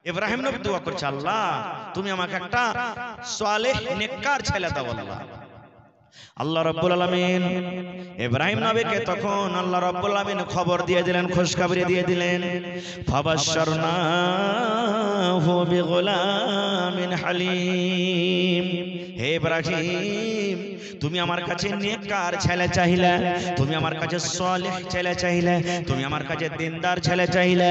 ইব্রাহিম নবী দোয়া করছে, আল্লাহ তুমি আমাকে একটা সালেহ নেককার ছেলে দাও আল্লাহ। আল্লাহ রাব্বুল আলামিন ইব্রাহিম নবীকে তখন আল্লাহ রাব্বুল আলামিন খবর দিয়ে দিলেন, খুশখবরি দিয়ে দিলেন, ফাবাশশারনাহু বিগুলামিন হালিম। হে ইব্রাহিম, তুমি আমার কাছে নেককার ছেলে চাইলে, তুমি আমার কাছে সালেহ ছেলে চাইলে, তুমি আমার কাছে দিনদার ছেলে চাইলে।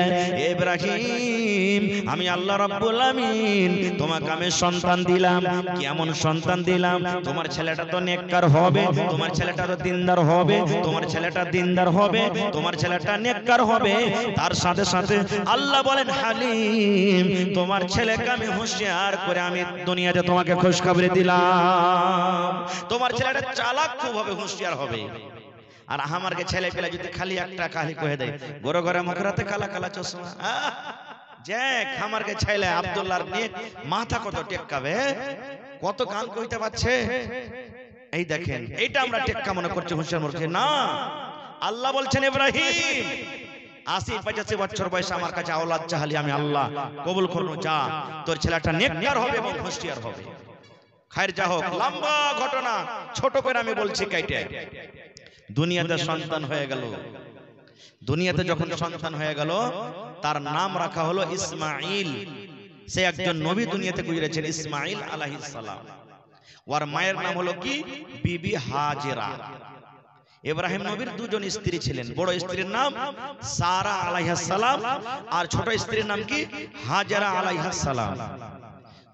ইব্রাহিম, আমি আল্লাহ রাব্বুল আলামিন তোমাকে আমি সন্তান দিলাম। কেমন সন্তান দিলাম? তোমার ছেলেটা তো নেককার হবে, তোমার ছেলেটা তো দিনদার হবে, তোমার ছেলেটা দিনদার হবে, তোমার ছেলেটা নেককার হবে। তার সাথে সাথে আল্লাহ বলেন, হালিম, তোমার ছেলেকে আমি হুঁশিয়ার করে আমি দুনিয়াতে তোমাকে খুশখবরি দিলাম। তোমার ছেলেটা চালাক খুব হবে, হুঁশিয়ার হবে। আর আমারকে ছেলে পেলে যদি খালি একটা কালি কহে দেয়, গোরে গোরে মুখরাতে কালা কালা চশমা, যে খামারকে ছেলে আব্দুল্লাহর নিয়ে মাথা কত টেক্কাবে, কত গান কইতে পারছে। এই দেখেন, এইটা আমরা টেক্কা মনে করছি, হুঁশিয়ার মনে করছি না। আল্লাহ বলছেন, ইব্রাহিম ৮০-৮৫ বছর বয়সে আমার কাছে আওলাদ চাহালি, আমি আল্লাহ কবুল করব। যা, তোর ছেলেটা নেককার হবে এবং হুঁশিয়ার হবে। খায়ের যা হোক, লম্বা ঘটনা ছোট করে আমি বলছি কাইটে। দুনিয়াতে সন্তান হয়ে গেল। দুনিয়াতে যখন সন্তান হয়ে গেল, তার নাম রাখা হলো ইসমাইল। সে একজন নবী দুনিয়াতে গুজরেছেন, ইসমাইল আলাইহিস সালাম। ওর মায়ের নাম হলো কি? বিবি হাজেরা। ইব্রাহিম নবীর দুজন স্ত্রী ছিলেন। বড় স্ত্রীর নাম সারা আলাইহিস সালাম, আর ছোট স্ত্রীর নাম কি? হাজেরা আলাইহিস সালাম।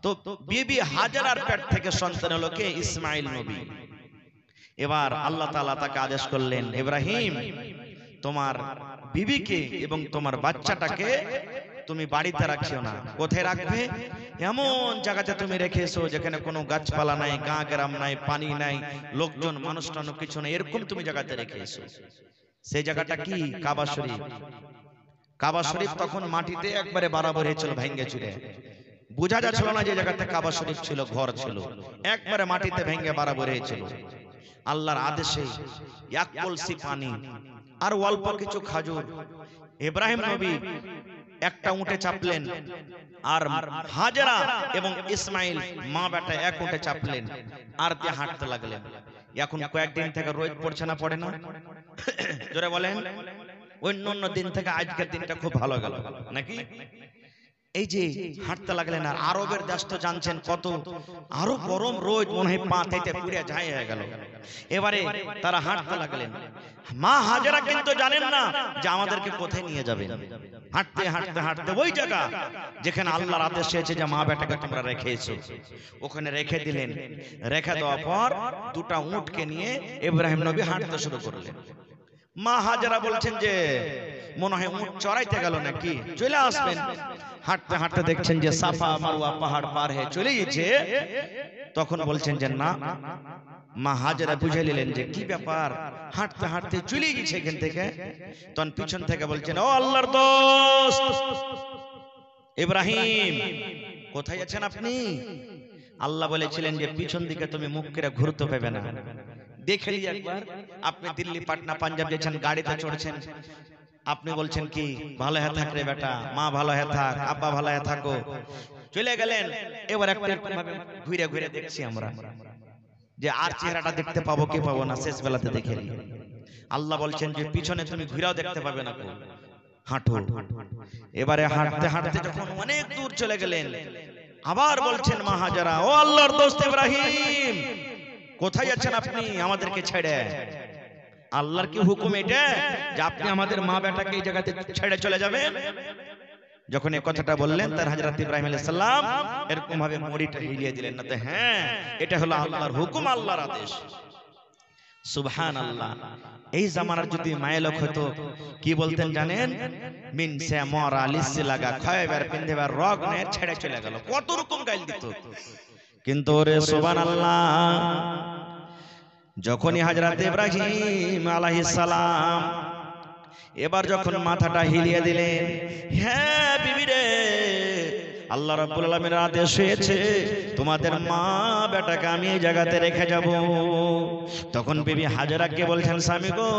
তো বিবি হাজেরার পেট থেকে সন্তান হলো কে? ইসমাইল নবী। এবার আল্লাহ তাআলা তাকে আদেশ করলেন, ইব্রাহিম, তোমার বিবিকে এবং তোমার বাচ্চাটাকে তুমি বাড়িতে রাখিও না। কোথায় রাখবে? এমন জায়গাতে তুমি রেখেছো যেখানে কোনো গাছপালা নাই, গা গ্রাম নাই, পানি নাই, লোকজন মানুষ টানো কিছু নেই, এরকম তুমি জায়গাতে রেখেছো। সেই জায়গাটা কি? কাবা শরীফ। কাবা শরীফ তখন মাটিতে একবারে বরাবর হয়েছিল, ভেঙে চুরে বোঝা যাচ্ছিল না যে জায়গাতে কাবা শরীফ ছিল, ঘর ছিল, একবারে মাটিতে ভেঙে বরাবর হয়েছিল। আল্লাহর আদেশে এক কলসি পানি আর অল্প কিছু খাজুর, ইব্রাহিম নবী একটা উটে চাপলেন, আর হাজেরা এবং ইসমাইল মা বেটা এক উটে চাপলেন, আর দিয়ে হাঁটতে লাগলেন। এখন কয়েকদিন থেকে রোদ পড়ছে না, পড়ে না? জোরে বলেন। অন্য দিন থেকে আজকের দিনটা খুব ভালো গেল নাকি? এই যে হাঁটতে লাগলেন, আর আরবের দেশ তো জানছেন কত আরো গরম রোদ, মনে হয় পা থেকে পুড়ে ছাই হয়ে গেল। এবারে তারা হাঁটতে লাগলেন। মা হাজেরা কিন্তু জানেন না যে আমাদেরকে কোথায় নিয়ে যাবেন। হাঁটতে হাঁটতে হাঁটতে ওই জায়গা যেখানে আল্লাহর আদেশ এসেছে যে মা বেটাকে তোমরা রেখেছো, ওখানে রেখে দিলেন। রেখে দেওয়ার পর দুটা উটকে নিয়ে ইব্রাহিম নবী হাঁটতে শুরু করলেন। মা হাজেরা বলছেন যে মনে হয় উট চড়াইতে গেল নাকি, চলে আসবেন। হাঁটতে হাঁটতে দেখছেন যে সাফা মারওয়া পাহাড় পার হয়ে চলে গেছে। তখন বলছেন যে না। মা হাজেরা বুঝে নিলেন যে কি ব্যাপার, হাঁটতে হাঁটতে চলে গেছে এখান থেকে। তখন পিছন থেকে বলছেন, ও আল্লাহর দোস্ত ইব্রাহিম, কোথায় আছেন আপনি? আল্লাহ বলেছিলেন যে পিছন দিকে তুমি মুখ করে ঘুরতে পাবে না। দেখে নিয়ে একবার, আপনি দিল্লি, পাটনা, পাঞ্জাব যাচ্ছেন, গাড়িতে চড়ছেন, আপনি বলছেন কি ভালো হয়ে থাক রে বেটা, মা ভালো হয়ে থাক, আব্বা ভালো হয়ে থাকো, চলে গেলেন। এবার একটা ঘুরে ঘুরে দেখছি আমরা যে আর চেহারাটা দেখতে পাবো কি পাবো না, শেষ বেলাতে দেখে নিই। আল্লাহ বলছেন যে পিছনে তুমি ঘুরেও দেখতে পাবে না, হাঁটো। এবারে হাঁটতে হাঁটতে যখন অনেক দূর চলে গেলেন, আবার বলছেন মা হাজেরা, ও আল্লাহর দোস্ত ইব্রাহিম, কোথায় আছেন আপনি আমাদেরকে ছেড়ে? আল্লাহর কি হুকুম এটা যে আপনি আমাদের মা বেটাকে এই জায়গাতে ছেড়ে চলে যাবেন? যখন এই কথাটা বললেন, তার হযরত ইব্রাহিম আলাইহিস সালাম এরকম ভাবে মুড়িটা হিলিয়ে দিলেন, না তো হ্যাঁ এটা হলো আল্লাহর হুকুম, আল্লাহর আদেশ। সুবহানাল্লাহ। এই জামানার যদি মায়েলোক হতো কি বলতেন জানেন? মিন সে মরা লিসি লাগা খায়বার পিন্দেবার রগ নে ছেড়ে চলে গেল, কত রকম গাইল দিত। কিন্তু রে সুবহানাল্লাহ, যখনই হযরত ইব্রাহিম আলাইহিস সালাম এবার যখন মাথাটা হিলিয়ে দিলেন, হ্যাঁ বিবি রে, আল্লাহ রাব্বুল আলামিনের আদেশ হয়েছে তোমাদের মা বেটাকে আমি এই জায়গাতে রেখে যাব। তখন বিবি হাজেরাকে বলছেন, স্বামী গো,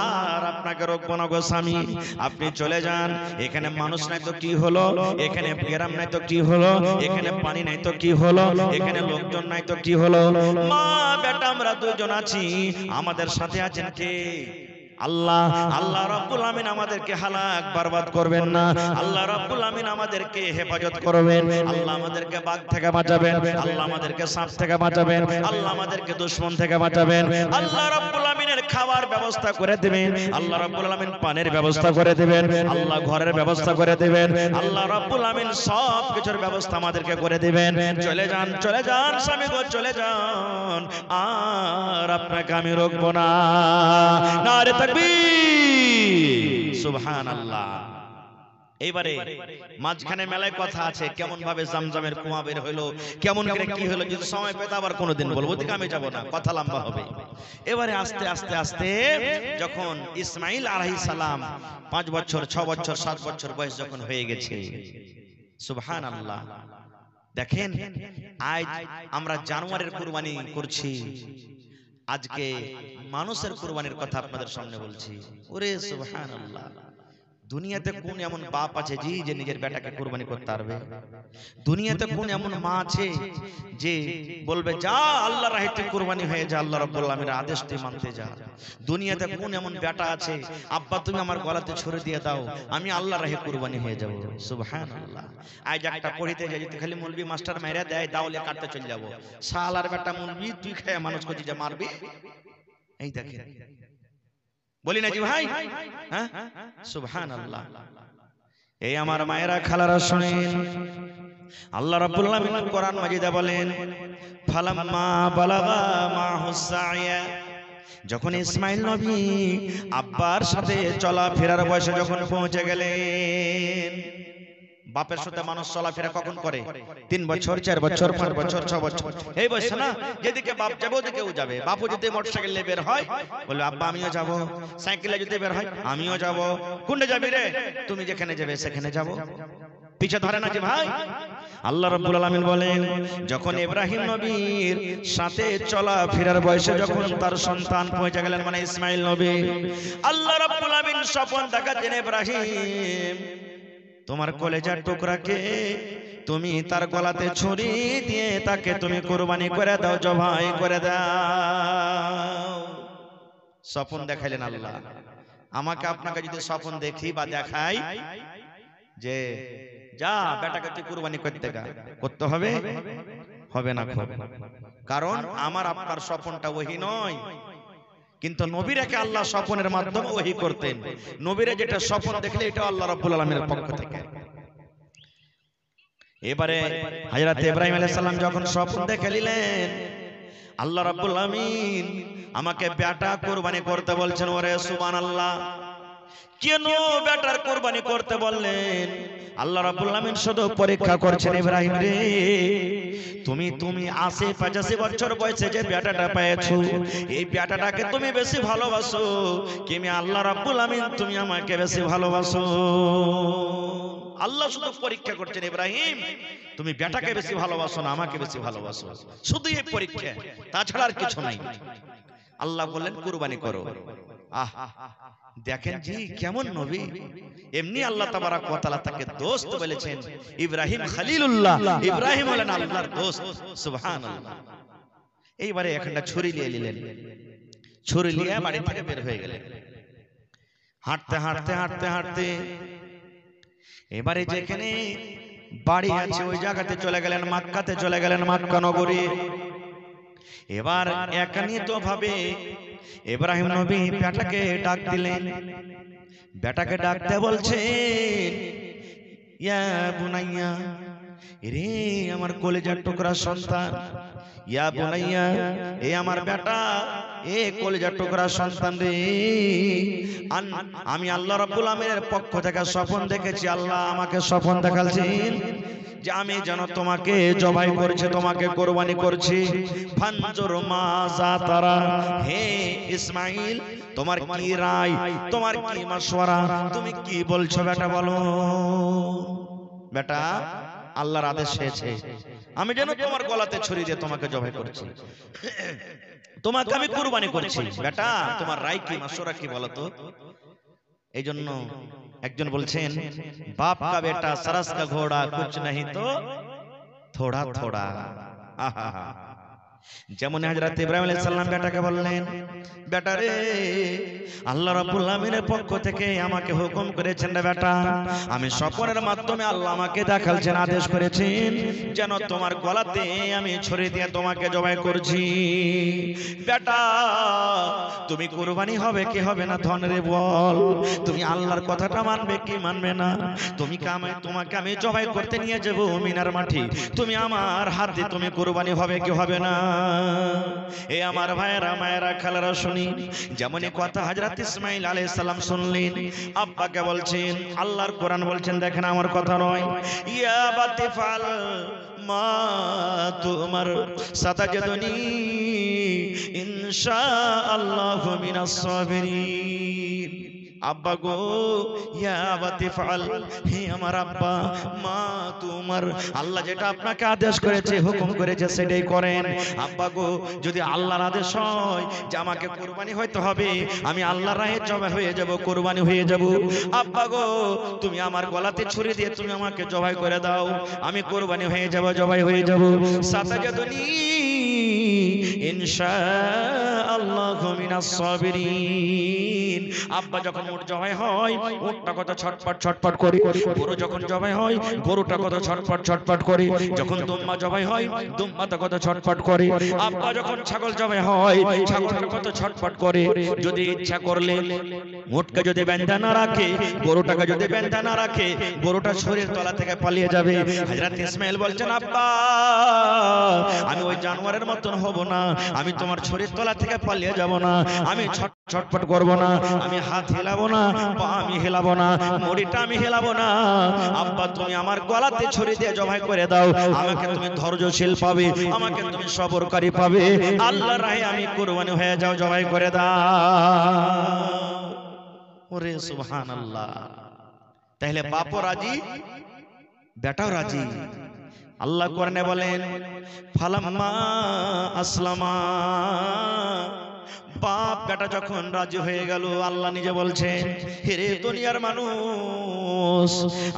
আর আপনাকে রোকবো না গো স্বামী, আপনি চলে যান। এখানে মানুষ নাই তো কি হলো, এখানে গ্রাম নাই তো কি হলো, এখানে পানি নাই তো কি হলো, এখানে লোকজন নাই তো কি হলো। মা বেটা আমরা দুইজন আছি, আমাদের সাথে আছেন কে? আল্লাহ। আল্লাহ রাব্বুল আমিন আমাদেরকে হালাক বরবাদ করবেন না, আল্লাহ রাব্বুল আমিন আমাদেরকে হেফাজত করবেন, আল্লাহ আমাদেরকে বাঘ থেকে বাঁচাবেন, আল্লাহ আমাদেরকে সাপ থেকে বাঁচাবেন, আল্লাহ আমাদেরকে দুশমন থেকে বাঁচাবেন, আল্লাহ রাব্বুল আমিনের খাওয়ার ব্যবস্থা করে দিবেন, আল্লাহ রাব্বুল আমিন পানির ব্যবস্থা করে দিবেন, আল্লাহ ঘরের ব্যবস্থা করে দিবেন, আল্লাহ রাব্বুল আমিন সব কিছুর ব্যবস্থা আমাদেরকে করে দিবেন। চলে যান, চলে যান স্বামী গো, চলে যান, আর আপনাকে আমি রোকবো না। নারে তাকবীর, সুবহানাল্লাহ। এইবারে মাঝখানে মেলায় কথা আছে, কেমন ভাবে জামজামের কুয়া বের হইলো, কেমন করে কি হলো, যদি সময় পেতে আবার কোনোদিন বলবো, ওদিকে আমি যাব না, কথা লম্বা হবে। এবারে আস্তে আস্তে আস্তে যখন ইসমাইল আলাইহিস সালাম 5 বছর 6 বছর 7 বছর বয়স যখন হয়ে গেছে, সুবহানাল্লাহ, দেখেন আজ আমরা জানোয়ারের কুরবানি করছি, আজকে মানুষের কুরবানির কথা আপনাদের সামনে বলছি। ওরে সুবহানাল্লাহ, দুনিয়াতে কোন এমন বাপ আছে যে নিজের বেটাকে কুরবানি করতে পারবে? দুনিয়াতে কোন এমন মা আছে যে বলবে যা আল্লাহর রাহে তুই কুরবানি হয়ে যা, আল্লাহ রাব্বুল আমিনের আদেশ তুই মানতে যা? দুনিয়াতে কোন এমন বেটা আছে আব্বা তুমি আমার গলাতে ছুরি দিয়ে দাও, আমি আল্লাহর রাহে কুরবানি হয়ে যাব? সুবহানাল্লাহ। আজ একটা পড়িতে যাই, তুই খালি মুলবি মাস্টার মেরে দেয়, দাওলে কাটতে চলে যাব, শালার বেটা মুলবি তুই খেয়ে মানুষ করছিস যে মারবি। এই দেখেন, বলি না জি ভাই, হ্যাঁ সুবহানাল্লাহ। এই আমার মায়েরা খালারা শুনেন, আল্লাহ রাব্বুল আমিন কোরআন মাজিদে বলেন, ফালাম্মা বালাগা মাহুস সাইয়া, যখন ইসমাইল নবী আব্বার সাথে চলাফেরার বয়সে যখন পৌঁছে গেলেন, বাপের সাথে মানুষ চলাফেরা কখন করে? 3 বছর 4 বছর 5 বছর 6 বছর, এই বয়সে না, যেদিকে বাপ যাবে ওদিকেও যাবে। বাপু যদি মোটরসাইকেলে বের হয় বলবে আব্বা আমিও যাব, সাইকেলে যদি বের হয় আমিও যাব। কোনটা যাবি রে? তুমি যেখানে যাবে সেখানে যাব, পিছে ধরে না যে ভাই। আল্লাহ রাব্বুল আলামিন বলেন, যখন ইব্রাহিম নবীর সাথে চলাফেরার বয়সে যখন তার সন্তান পৌঁছে গেলেন, মানে ইসমাইল নবী, আল্লাহ রাব্বুল আলামিন স্বপ্ন দেখাচ্ছেন, ইব্রাহিম তোমার কলেজার টুকরাকে তুমি তার গলাতে ছুরি দিয়ে তাকে তুমি কুরবানি করে দাও, জবাই করে দাও। স্বপ্ন দেখাইলেন আল্লাহ। আমাকে আপনাকে যদি স্বপ্ন দেখি বা দেখাই যে যা বেটাকে তুই কুরবানি করতে হবে, হবে না, কারণ আমার আপনার স্বপ্নটা ওহী নয়, কিন্তু নবীরাকে আল্লাহ স্বপ্নের মাধ্যমে ওহী করতেন। নবীরা যেটা স্বপ্ন দেখলে এটা আল্লাহ রাব্বুল আলামিনের পক্ষ থেকে। এবারে হযরত ইব্রাহিম আলাইহিস সালাম যখন স্বপ্ন দেখে নিলেন, আল্লাহ রাব্বুল আমিন আমাকে বেটা কুরবানি করতে বলছেন। ওরে সুবহানাল্লাহ, কেন বেটার কুরবানি করতে বললেন? আল্লাহ রাব্বুল আমিন শুধু পরীক্ষা করছেন, ইব্রাহিম রে তুমি 85 বছর বয়সে যে বেটাটা পেয়েছো, এই বেটাটাকে তুমি বেশি ভালোবাসো কি আল্লাহ রাব্বুল আমিন তুমি আমাকে বেশি ভালোবাসো? আল্লাহ শুধু পরীক্ষা করছেন, ইব্রাহিম তুমি বেটাকে বেশি ভালোবাসো না আমাকে বেশি ভালোবাসো? শুধু এই পরীক্ষা, তাছাড়া আর কিছু নাই। আল্লাহ বললেন কুরবানি করো। আহ দেখেন জি কেমন নবী। এমনি আল্লাহ তাবারাক ওয়া তাআলা তাকে দোস্ত বলেছেন, ইব্রাহিম খলিলুল্লাহ, ইব্রাহিম হলেন আল্লাহর দোস্ত। সুবহানাল্লাহ। এইবারে একটা ছুরি নিয়ে নিলেন, ছুরি নিয়ে বাড়ি থেকে বের হয়ে গেলেন। হাঁটতে হাঁটতে হাঁটতে হাঁটতে এবারে যেখানে বাড়ি আছে ওই জায়গাতে চলে গেলেন, মক্কাতে চলে গেলেন, মক্কা নগরী। এবার একানিত ভাবে ইব্রাহিম নবী বেটাকে ডাক দিলেন। বেটাকে ডাকতে বলছেন, ইয়া বুনাইয়া, রে আমার কলিজার টুকরা সন্তান, ইয়া বুনাইয়া এ আমার বেটা, এ কলিজার টুকরা সন্তান রে, আমি আল্লাহ রাব্বুল আমিনের পক্ষ থেকে স্বপ্ন দেখেছি। আল্লাহ আমাকে স্বপ্ন দেখাচ্ছেন যে আমি যেন তোমাকে জবাই করছি, তোমাকে কুরবানি করছি। ফানজুর মাজা তারা, হে ইসমাইল তোমার কি রায়, তোমার কি মাশওয়ারা, তুমি কি বলছো বেটা বলো। বেটা আল্লাহর আদেশ হয়েছে আমি যেন তোমার গলাতে ছুরি দিয়ে তোমাকে জবাই করছি, তোমাকে আমি কুরবানি করছি। বেটা তোমার রায় কি, মাশওয়ারা কি বলো তো? এই জন্য একজন বলছেন, বাপ কা বেটা সরস কা ঘোড়া কুছ नहीं তো থোড়া থোড়া। আহা, যেমন হযরত ইব্রাহিম আলাইহিস সালাম বেটাকে বললেন, বেটা রে, আল্লাহ রাব্বুল আলামিনের পক্ষ থেকে আমাকে হুকুম করেছেন রে বেটা, আমি স্বপ্নের মাধ্যমে আল্লাহ আমাকে দেখালছেন, আদেশ করেছেন যেন তোমার গলাতে আমি ছুরি দিয়ে তোমাকে জবাই করছি। বেটা, তুমি কুরবানি হবে কি হবে না ধন রে বল, তুমি আল্লাহর কথাটা মানবে কি মানবে না? তোমাকে আমি জবাই করতে নিয়ে যাব মিনার মাঠে, তুমি আমার হাত দিয়ে তুমি কুরবানি হবে কি হবে না? এ আমার ভাইয়েরা মায়েরা খালারা শুনি, যেমনই কথা হযরত ইসমাঈল আলাইহিস সালাম শুনলেন, আব্বাকে বলছেন, আল্লাহর কোরআন বলছেন, দেখেন আমার কথা নয়, ইয়া বাতিফাল মা তুমার সাতাজদুনি ইনশাআল্লাহু মিনাস সাবিরিন। আব্বা গো, ইয়া আবাতি ফাল, হে আমার আব্বা, মা তোমার, আল্লাহ যেটা আপনাকে আদেশ করেছে হুকুম করেছে সেটাই করেন। আব্বা গো, যদি আল্লাহর আদেশ হয় যে আমাকে কুরবানি হইতে হবে, আমি আল্লাহর রাহে জবাই হয়ে যাব, কুরবানি হয়ে যাব। আব্বা গো, তুমি আমার গলাতে ছুরি দিয়ে তুমি আমাকে জবাই করে দাও, আমি কুরবানি হয়ে যাব, জবাই হয়ে যাব। সাতাজাদুনি ইনশাআল্লাহু মিনাস সাবিরিন। আব্বা যখন উট জবাই হয়, উটটা কত ছটপট ছটপট করে, গরু যখন জবাই হয়, গরুটা কত ছটপট ছটপট করে, যখন দুম্বা জবাই হয়, দুম্বাটা কত ছটপট করে। আব্বা যখন ছাগল জবাই হয়, ছাগলটা কত ছটপট করে। যদি ইচ্ছা করলে উটকে যদি বেঁধে না রাখে, গরুটাকে যদি বেঁধে না রাখে, গরুটা শরীর তলা থেকে পালিয়ে যাবে। হযরত ইসমাঈল বলছেন, আব্বা, আমি ওই জানোয়ারের মতন হব না, আমি তোমার শরীর তলা থেকে পালিয়ে যাব না, আমি ছটপট করব না, আমি হাত হেলাবো না, পা আমি হেলাবো না, মুড়িটা আমি হেলাবো না। আব্বা, তুমি আমার গলাতে ছুরি দিয়ে জবাই করে দাও, আমাকে তুমি ধৈর্যশীল পাবে, আমাকে তুমি সবরকারী পাবে, আল্লাহর রাহে আমি কুরবানি হয়ে যাও, জবাই করে দাও। ওরে সুবহানাল্লাহ। তাহলে বাপও রাজি, বেটাও রাজি। আল্লাহ কোরআনে বলেন, ফালাম্মা আসলামা, বাপ বেটা যখন রাজি হয়ে গেল, আল্লাহ নিজে বলছেন, হে দুনিয়ার মানুষ,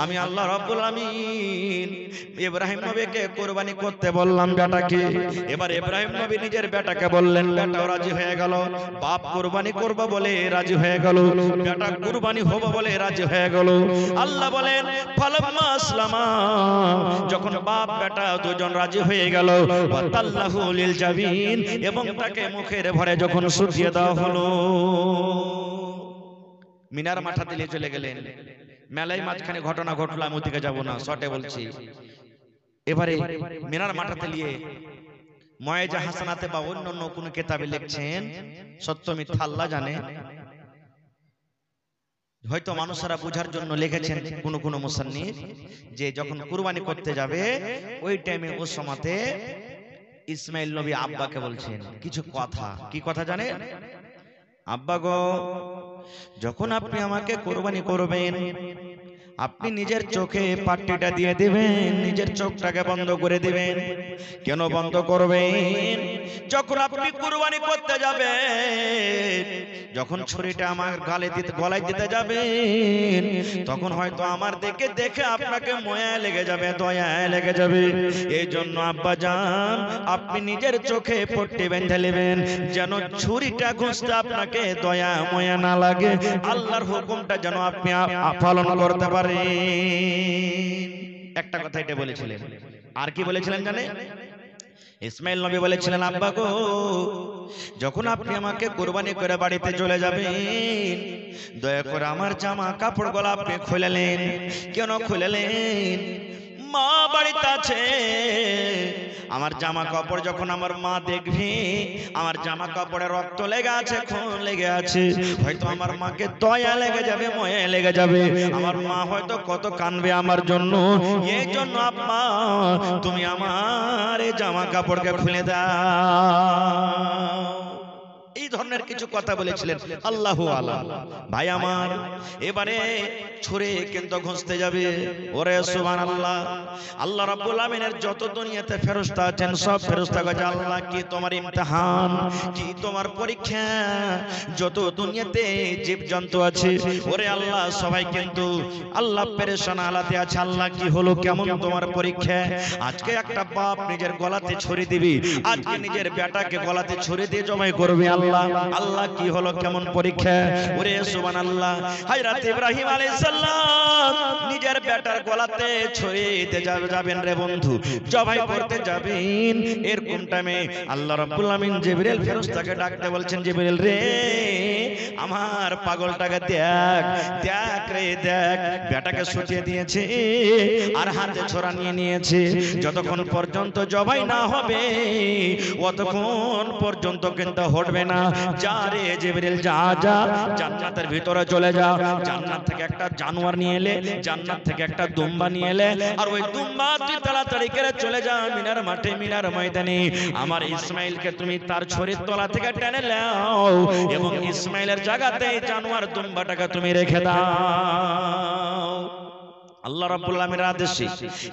আমি আল্লাহ রাব্বুল আমিন ইব্রাহিম নবীকে কুরবানি করতে বললাম বেটাকে। এবার ইব্রাহিম নবী নিজের বেটাকে বললেন, বেটাও রাজি হয়ে গেল। বাপ কুরবানি করবে বলে রাজি হয়ে গেল, বেটা কুরবানি হবে বলে রাজি হয়ে গেল। আল্লাহ বলেন, ফালাম্মা আসলামা, যখন বাপ বেটা দুজন রাজি হয়ে গেল, ওয়াতাল্লাহু লিল জাবিন, এবং তাকে মুখের ভরে যখন দিয়ে দেওয়া হলো, মিনার মাথা দিলে চলে গেলেন। মেলায় মাঝখানে ঘটনা ঘটলো, আমি ওদিকে যাবো না, শর্টে বলছি। এবারে মিনার মাথাতে নিয়ে ময়েজা হাসানাতে বা অন্য অন্য কোন কিতাবে লিখছেন, সত্য মিথ্যা আল্লাহ জানে, হয়তো মানুষেরা বুঝার জন্য লিখেছেন কোন কোন মুসান্নিফ, যে যখন কুরবানি করতে যাবে ওই টাইমে ওই সময়তে ইসমাইল নবী আব্বাকে বলছেন কিছু কথা। কি কথা জানেন? আব্বা গো, যখন আপনি আমাকে কুরবানি করবেন, আপনি নিজের চোখে পাট্টিটা দিয়ে দিবেন, নিজের চোখটাকে বন্ধ করে দিবেন। কেন বন্ধ করবেন? যখন আপনি কুরবানি করতে যাবেন, যখন ছুরিটা আমার গলায় দিতে যাবেন, তখন হয়তো আমার দেখে আপনাকে মায়া লেগে যাবে, দয়া লেগে যাবে। এই জন্য আব্বা জান, আপনি নিজের চোখে পট্টি বেঁধে নেবেন, যেন ছুরিটা ঘুষতে আপনাকে দয়া মায়া না লাগে, আল্লাহর হুকুমটা যেন আপনি পালন করতে পারেন। একটা কথা এটা বলেছিলেন। আর কি বলেছিলেন জানে? ইসমাইল নবী বলেছিলেন, আব্বা গো, যখন আপনি আমাকে কুরবানি করে বাড়িতে চলে যাবেন, দয়া করে আমার জামা কাপড় গুলো আপনি খুলেলেন। কেন খুলেলেন? মা বাড়িতে আছে, আমার জামা কাপড় যখন আমার মা দেখবে, আমার জামা কাপড়ে রক্ত লেগে আছে, খুন লেগে আছে, হয়তো আমার মাকে দয়া লেগে যাবে, মায়া লেগে যাবে, আমার মা হয়তো কত কাঁদবে আমার জন্য। এই জন্য আম্মা, তুমি আমার এই জামা কাপড়কে খুলে দাও। এই ধরনের কিছু কথা বলেছিলেন, আল্লাহু আলাম। ভাই আমার, এবারে ছুরে কিন্তু ঘষতে যাবে। ওরে সুবহানাল্লাহ, আল্লাহ রাব্বুল আমিনের যত দুনিয়াতে ফেরেশতা আছেন সব ফেরেশতা গো, আল্লাহ কি তোমার ইমতিহান, কি তোমার পরীক্ষা, যত দুনিয়াতে জীবজন্তু আছে ওরে আল্লাহ সবাই কিন্তু আল্লাহ পেরেশান হালাতে আছে। আল্লাহ কি হলো, কেমন তোমার পরীক্ষা? আজকে একটা বাপ নিজের গলাতে ছুরি দিবি, আজকে নিজের বেটাকে গলাতে ছুরি দিয়ে জমাই করবে। আল্লাহ আল্লাহ কি হলো, কেমন পরীক্ষা? ওরে সুবহানাল্লাহ, হযরত ইব্রাহিম আলাইহিস সালাম নিজের বেটার গলাতে ছুরি দিতে যাবেন রে বন্ধু, জবাই করতে যাবেন। এরকম টাইমে আল্লাহ রাব্বুল আমিন জিবরিল ফেরেশতাকে ডাকতে বলছেন, জিবরিল রে আমার পাগলটাকে দেখ, দেখ রে দেখ, বেটাকে ছুটিয়ে দিয়েছে আর হাতে ছোরা নিয়ে নিয়েছে। যতক্ষণ পর্যন্ত জবাই না হবে অতক্ষণ পর্যন্ত কিন্তু হটবে না। যা রে জিবরিল যা যা, জান্নাতের ভিতরে চলে যা, জান্নাত থেকে একটা জানোয়ার নিয়ে এলে, জান্নাত থেকে একটা দুম্বা নিয়ে এলে, আর ওই দুম্বা তুই তাড়াতাড়ি করে চলে যা মিনার মাঠে, মিনার ময়দানে। আমার ইসমাইলকে তুমি তার ছড়ির তলা থেকে টেনে নাও এবং ইসমাইলের জায়গাতে জানোয়ার দুম্বাটাকে তুমি রেখে দাও। আল্লাহ রাব্বুল আমিনের আদেশে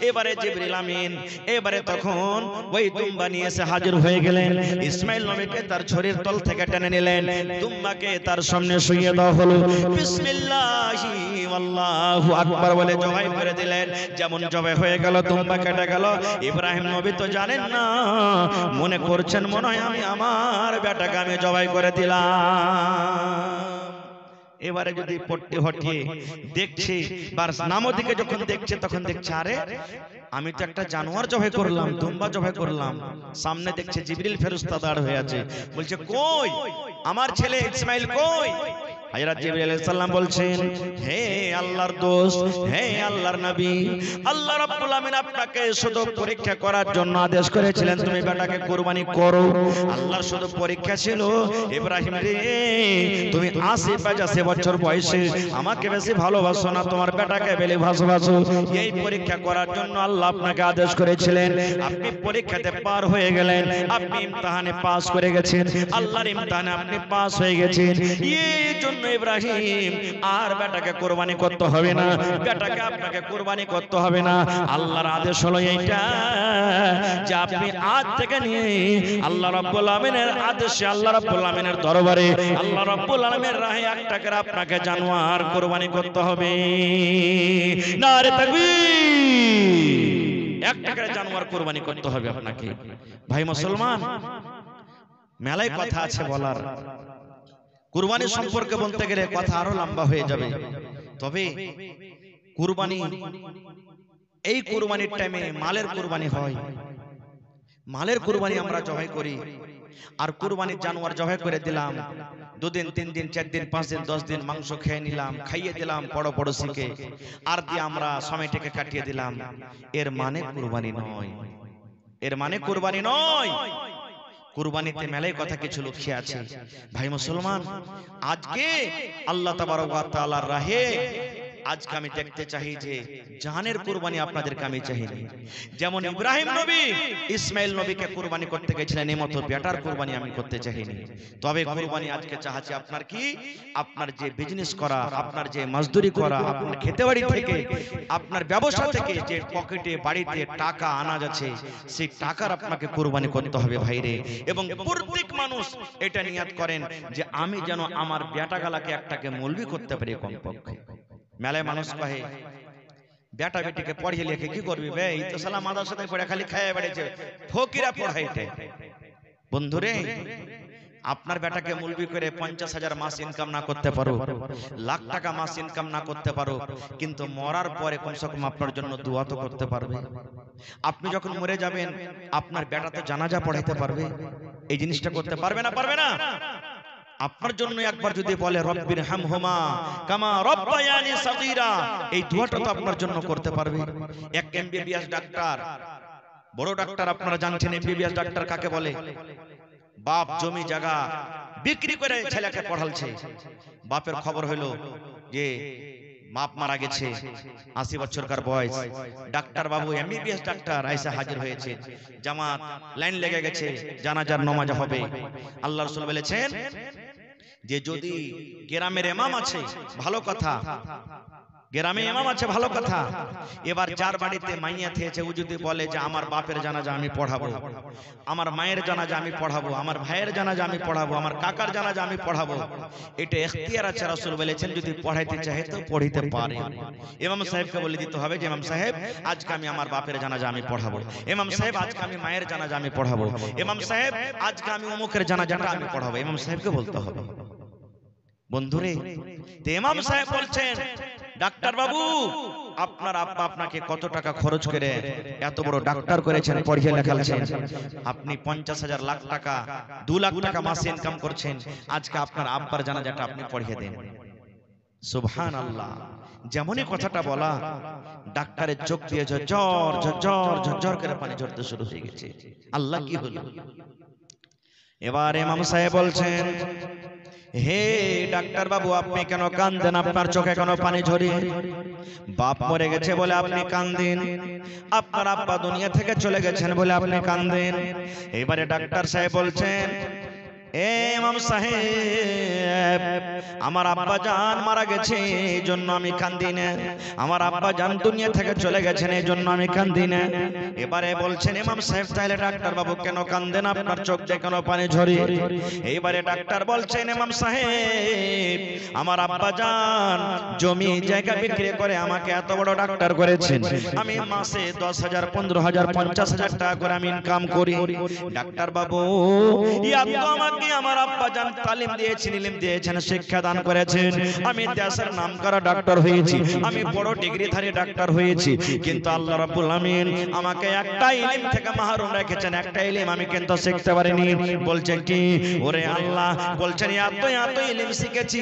এবারে জিবরিল আমিন এবারে তখন ওই দুম্বা নিয়ে এসে হাজির হয়ে গেলেন। ইসমাইল নবীকে তার ছড়ির তল থেকে টেনে নিলেন, দুম্বাকে তার সামনে শুইয়ে দেওয়া হলো। বিসমিল্লাহি আল্লাহু আকবার বলে জবাই করে দিলেন। যেমন জবাই হয়ে গেল, দুম্বা কেটে গেল। ইব্রাহিম নবী তো জানেন না, মনে করছেন মনে হয় আমি আমার বেটাকে আমি জবাই করে দিলাম। এবারে যদি পট্টি হটিয়ে দেখছি, নামও দিকে যখন দেখছে তখন দেখছে আরে আমি তো একটা জানোয়ার জবাই করলাম, দুম্বা জবাই করলাম। সামনে দেখছে জিবরিল ফেরেশতা দাঁড় হয়ে আছে, বলছে কই আমার ছেলে ইসমাইল কই? হযরত জিবরিল আলাইহিস সালাম বলছেন, হে আল্লাহর দোস্ত, হে আল্লাহর নবী, আল্লাহ রাব্বুল আমিন আপনাকে শুধু পরীক্ষা করার জন্য আদেশ করেছিলেন তুমি বেটাকে কুরবানি করো। আল্লাহর শুধু পরীক্ষা ছিল, ইব্রাহিম রে তুমি ৮০ বছর বয়সে আমাকে বেশি ভালোবাসো না, তোমার বেটাকে বেশি ভালোবাসো, এই পরীক্ষা করার জন্য আল্লাহ আপনাকে আদেশ করেছিলেন। আপনি পরীক্ষাতে পার হয়ে গেলেন, আপনি ইমতিহানে পাস করে গেছেন, আল্লাহর ইমতিহানে আপনি পাস হয়ে গেছেন। এই জন্য ইব্রাহিম আর বেটাকে কুরবানি করতে হবে না, বেটাকে আপনাকে কুরবানি করতে হবে না। আল্লাহর আদেশ হলো এইটা যে আপনি আজ থেকে নিয়ে আল্লাহ রাব্বুল আমিনের আদেশে, আল্লাহ রাব্বুল আমিনের দরবারে, আল্লাহ রাব্বুল আমিনের রাহে একটা করে আপনাকে জানোয়ার কুরবানি করতে হবে। নারে তাকবীর, একটা করে জানোয়ার কুরবানি করতে হবে আপনাকে। ভাই মুসলমান, মেলায় কথা আছে বলার, কুরবানি সম্পর্কে বলতে গেলে কথা আরো লম্বা হয়ে যাবে। তবে কুরবানি, এই কুরবানির টাইমে মালের কুরবানি হয়, মালের কুরবানি আমরা জবাই করি। আর কুরবানির জানোয়ার জবাই করে দিলাম, 2 দিন 3 দিন 4 দিন 5 দিন 10 দিন মাংস খেয়ে নিলাম, খাইয়ে দিলাম পড়োশিকে, আর দিয়ে আমরা সময়টাকে কাটিয়ে দিলাম। এর মানে কুরবানি নয়, এর মানে কুরবানি নয়। কুরবানিতে মেলায় কথা কিছু লুকিয়ে আছে। ভাই মুসলমান, আজকে আল্লাহ তাবারক ওয়া তাআলার রাহে আজকে আমি দেখতে চাই যে জানের কুরবানি আপনাদেরকে আমি চাইনি। যেমন ইব্রাহিম নবী ইসমাইল নবীকে কুরবানি করতে গেছিলেন, এই মতো বেটার কুরবানি আমি করতে চাইনি। তবে কুরবানি আজকে চাচ্ছি আপনার কি, আপনার যে বিজনেস করা, আপনার যে মজদুরি করা, আপনার খেতেবাড়ি থেকে, আপনার ব্যবসা থেকে যে পকেটে বাড়িতে টাকা আনা যাচ্ছে, সেই টাকার আপনাকে কুরবানি করতে হবে ভাইরে। এবং প্রত্যেক মানুষ এটা নিয়াত করেন যে আমি যেন আমার বেটা গালাকে একটাকে মৌলবি করতে পারি কমপক্ষে। মেলায় মানুষ কহে বেটা বেটিকে পড়িয়ে লিখে কি করবি বে, এই তো সালা মাদ্রাসাতে পড়ে খালি খাইয়ে বেড়েছে, ফকিরা পড়াইতে। বন্ধুরে, আপনার বেটাকে মৌলবি করে 50,000 মাস ইনকাম না করতে পারো, লাখ টাকা মাস ইনকাম না করতে পারো, কিন্তু মরার পরে কমসে কম আপনার জন্য দোয়া তো করতে পারবে। আপনি যখন মরে যাবেন আপনার বেটা তো জানাজা পড়াইতে পারবে। এই জিনিসটা করতে পারবে না? পারবে না? আপনার জন্য একবার যদি বলে রব্বির হামহুমা কামা রব্বায়ানি সাগীরা, এই দোয়াটা তো আপনার জন্য করতে পারবে। এক এমবিবিএস ডাক্তার, বড় ডাক্তার, আপনারা জানছেন এমবিবিএস ডাক্তার কাকে বলে? বাপ জমি জায়গা বিক্রি করে ছেলেকে পড়ালছে। বাপের খবর হলো যে বাপ মারা গেছে, 80 বছরকার বয়স, ডাক্তার বাবু এমবিবিএস ডাক্তার আইসা হাজির হয়েছে, জামাত লাইন লেগে গেছে, জানাজার নামাজ হবে। আল্লাহ রাসূল বলেছেন যে যদি গ্রামের ইমাম আছে ভালো কথা, গ্রামে ইমাম আছে ভালো কথা, এবার যার বাড়িতে মাইয়া থেয়েছে ও যদি বলে যে আমার বাপের জানাজা আমি পড়াবো, আমার মায়ের জানাজা আমি পড়াবো, আমার ভাইয়ের জানাজা আমি পড়াবো, আমার কাকার জানাজা আমি পড়াবো, এটা ইখতিয়ার আছে। রাসূল বলেছেন যদি পড়াইতে চাহে তো পড়িতে পারে। ইমাম সাহেবকে বলে দিতে হবে যে ইমাম সাহেব আজকে আমি আমার বাপের জানাজা আমি পড়াবো, ইমাম সাহেব আজকে আমি মায়ের জানাজা আমি পড়াবো, ইমাম সাহেব আজকে আমি অমুকের জানাজাটা আমি পড়াবো, ইমাম সাহেবকে বলতে হবে। বন্ধুরে, ইমাম সাহেব বলছেন ডাক্তার বাবু আপনার আব্বা আপনাকে কত টাকা খরচ করে এত বড় ডাক্তার করেছেন, পড়িয়ে লেখাচ্ছেন, আপনি 50,000 লাখ টাকা 2 লাখ টাকা মাসে ইনকাম করছেন, আজকে আপনার আব্বার জানাজাটা আপনি পড়িয়ে দেন। সুবহানাল্লাহ। যেমনই কথাটা বলা ডাক্তারের চোখ দিয়ে ঝরঝর ঝরঝর ঝরঝর করে পানি ঝরতে শুরু হয়ে গেছে। আল্লাহ কি হলো? এবার ইমাম সাহেব বলছেন হে ডাক্তার বাবু আপনি কেন কাঁদেন, আপনার চোখে কেন পানি ঝরে? বাপ মরে গেছে বলে আপনি কাঁদেন, আপনার আব্বা দুনিয়া থেকে চলে গেছেন বলে আপনি কাঁদেন। এবারে ডাক্তার সাহেব বলছেন ইমাম সাহেব আমার আব্বা জান মারা গেছে এই জন্য আমি কাঁদি না, আমার আব্বা জান দুনিয়া থেকে চলে গেছেন এই জন্য আমি কাঁদি না। এবারে বলছেন ইমাম সাহেব তাহলে ডাক্তার বাবু কেন কাঁদেন, আপনার চোখ দিয়ে কেন পানি ঝরে? এইবারে ডাক্তার বলছেন ইমাম সাহেব আমার আব্বা জান জমি জায়গা বিক্রি করে আমাকে এত বড় ডাক্তার করেছেন, আমি মাসে 10,000 15,000 50,000 টাকা করে আমি ইনকাম করি। ডাক্তার বাবু আমাকে আমার আব্বা জান তালিম দিয়েছেন, ইলম দিয়েছেন, শিক্ষা দান করেছেন, আমি দেশের নামকরা ডাক্তার হয়েছি, আমি বড় ডিগ্রিধারী ডাক্তার হয়েছি, কিন্তু আল্লাহ রাব্বুল আমিন আমাকে একটা ইলম থেকে মাহরুম রেখেছেন, একটা ইলম আমি কিন্তু শিখতে পারিনি। বলছেন কি ওরে আল্লাহ, বলছেন এত ইলম শিখেছি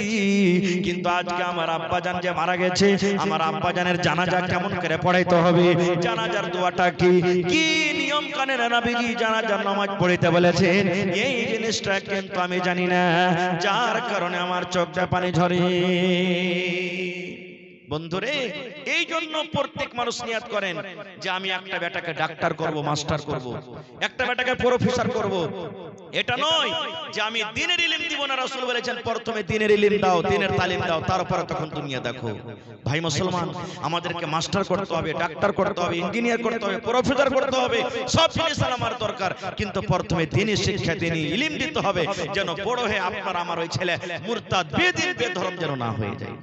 কিন্তু আজকে আমার আব্বা জান যে মারা গেছে আমার আব্বা জানের জানাজা কেমন করে পড়াইতে হবে, জানাজার দোয়াটা কি কি নিয়ম কানুনে নবীজি জানাজার নামাজ পড়িতে বলেছেন এই জিনিসটা কিন্তু আমি জানি না, যার কারণে আমার চোখে পানি ঝরে। বন্ধুরে, এই জন্য প্রত্যেক মানুষ নিয়ত করেন যে আমি একটা বেটাকে ডাক্তার করব, মাস্টার করব, একটা বেটাকে প্রফেসর করব। এটা নয় যে আমি দ্বীনের ইলম দিব না, রাসূল বলেছেন প্রথমে দ্বীনের ইলম দাও, দ্বীনের তালিম দাও, তারপর তখন দুনিয়া দেখো। ভাই মুসলমান, আমাদেরকে মাস্টার করতে হবে, ডাক্তার করতে হবে, ইঞ্জিনিয়ার করতে হবে, প্রফেসর করতে হবে, সব জিনিস আমার দরকার, কিন্তু প্রথমে দ্বীনি শিক্ষা দ্বীনি ইলম দিতে হবে, যেন বড় হয়ে আপনার আমার ওই ছেলে মুরতাদ বেদিন বেধর্ম যেন না হয়ে যায়।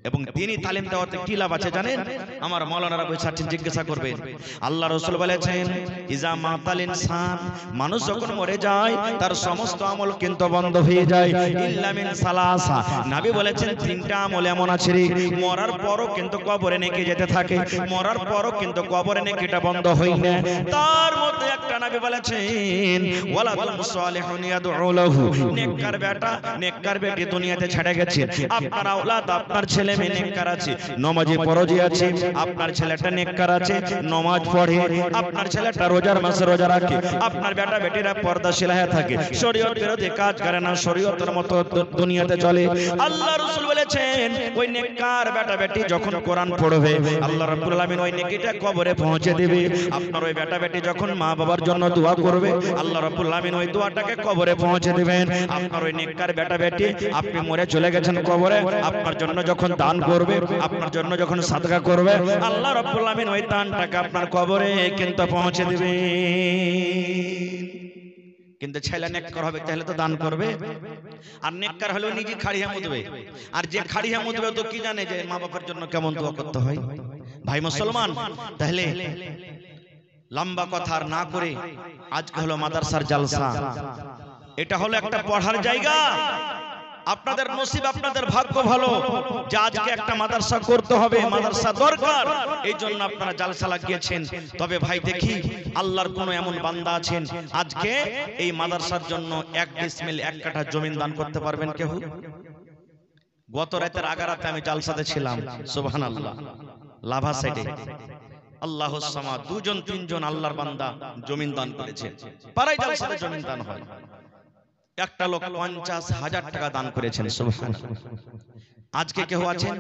এবং দ্বীনি তালিম দেওয়াতে কি লাভ আছে জানেন? আমার মাওলানারা বলছেন জিজ্ঞাসা করবেন, আল্লাহ রাসূল বলেছেন ইজা মাতাল ইনসান, মানুষ যখন মরে যায় তার সমস্ত আমল কিন্তু বন্ধ হয়ে যায়, ইল্লা মিন সালাসা, নবী বলেছেন তিনটা আমল এমন আছে মরার পরও কিন্তু কবরে নেকি যেতে থাকে, মরার পরও কিন্তু কবরে নেকিটা বন্ধ হয় না। তার মধ্যে একটা নবী বলেছেন ওয়ালাদুন সালিহুন ইয়াদউ লাহু, নেককার বেটা নেককার বেটি দুনিয়াতে ছেড়ে গেছে, আপনার আওলাদ আপনার ছেলে নেককার আছে, নামাজি ফরজি আছে, আপনার ছেলেটা নেককার আছে, নামাজ পড়ে, আপনার ছেলেটা রোজার মাসে রোজা রাখে, আপনার বেটা বেটিরা পর্দাশীল হয়ে থাকে, শরীয়ত বিরোধী কাজ করে না, শরীয়তের মতো দুনিয়াতে চলে। আল্লাহ রাসূল বলেছেন ওই নেককার বেটা বেটি যখন কোরআন পড়বে আল্লাহ রাব্বুল আলামিন ওই নেকিটা কবরে পৌঁছে দিবে। আপনার ওই বেটা বেটি যখন মা বাবার জন্য দোয়া করবে আল্লাহ রাব্বুল আলামিন ওই দোয়াটাকে কবরে পৌঁছে দিবেন। আপনার ওই নেককার বেটা বেটি আপনি মরে চলে গেছেন কবরে, আপনার জন্য যখন দান করবে, আপনার জন্য যখন সাদকা করবে আল্লাহ রাব্বুল আমিন ওই দানটাকে আপনার কবরে কিন্তু পৌঁছে দিবে। কিন্তু ছেলে নেককার হবে তাহলে তো দান করবে, আর নেককার হলেও নিজে খাড়িয়া মুদবে, আর যে খাড়িয়া মুদবে তো কি জানে যে মা বাবার জন্য কেমন দোয়া করতে হয়। ভাই মুসলমান, তাহলে লম্বা কথা আর না করে আজকে হলো মাদ্রাসার জালসা, এটা হলো একটা পড়ার জায়গা। আপনাদের নসিব, আপনাদের ভাগ্য ভালো যে আজকে একটা মাদ্রাসা করতে হবে, মাদ্রাসা দরকার, এই জন্য আপনারা জালসা লাগিয়েছেন। তবে ভাই দেখি আল্লাহর কোন এমন বান্দা আছেন আজকে এই মাদ্রাসার জন্য 1 ডিসমিল 1 কাঠা জমিন দান করতে পারবেন কেউ? গত রাতের আগা রাতে আমি জালসাতে ছিলাম, সুবহানাল্লাহ, লাভা সাইডে আল্লাহুস সামাদ 2 জন 3 জন আল্লাহর বান্দা জমিন দান করেছে। পাড়ায় জালসাতে জমিন দান হয়, একটা লোক 50,000 টাকা দান করেছেন, সুবহানাল্লাহ। আজকে কেউ আছেন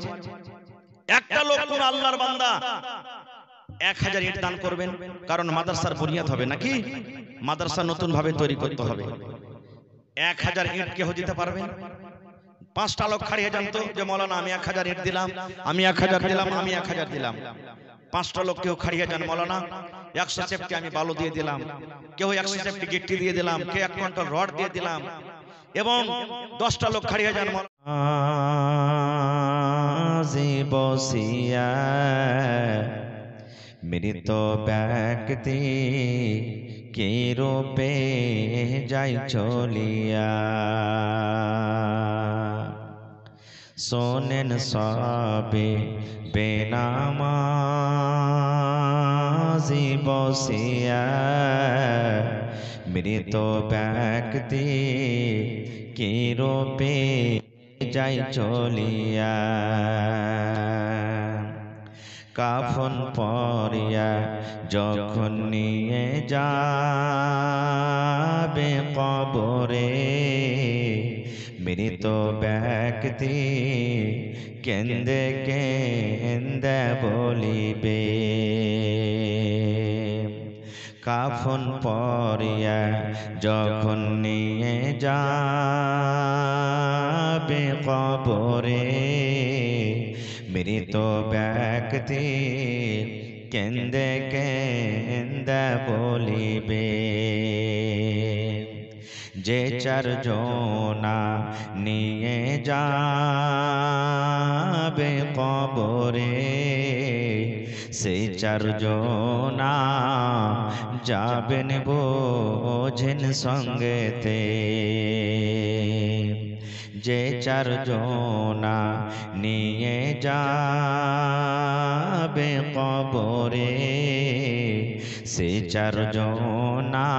একটা লোক কোন আল্লাহর বান্দা 1000 ইট দান করবেন, কারণ মাদ্রাসার বুনিয়াদ হবে নাকি, মাদ্রাসা নতুন ভাবে তৈরি করতে হবে। 1000 ইট কেউ দিতে পারবেন? 5টা লোক খাড়িয়ে জানতো যে মৌলানা আমি 1000 ইট দিলাম, আমি 1000 দিলাম, আমি 1000 দিলাম। 5টা লোক কেউ খাড়িয়ে যান মৌলানা 100 সেফটি আমি বালু দিয়ে দিলাম, কেউ 100 সেফটি গিট্টি দিয়ে দিলাম, কেউ 1 কুইন্টাল রড দিয়ে দিলাম। এবং 10টা লোক খাড়িয়ে যান বসিয়া মৃত ব্যক্তি কি রূপে যাই চলিয়া, শোনেন সবে বেনামাজি বসিয়া মৃত ব্যক্তি কি রূপে যাই চলিয়া, কাফন পরিয়া যখন নিয়ে যাবে কবরে মৃত ব্যক্তি কেন্দে কেন্দে বলিবে, কাফন পরিয়া যখন নিয়ে যাবে কবরে মৃত ব্যক্তি কেন্দে কেন্দে বলিবে, যে 4 জনা নিয়ে যাবে কবরে সেই 4 জনা যাবেন বোঝেন সঙ্গেতে, যে 4 জনা নিয়ে যাবে কবরে সে 4 জনা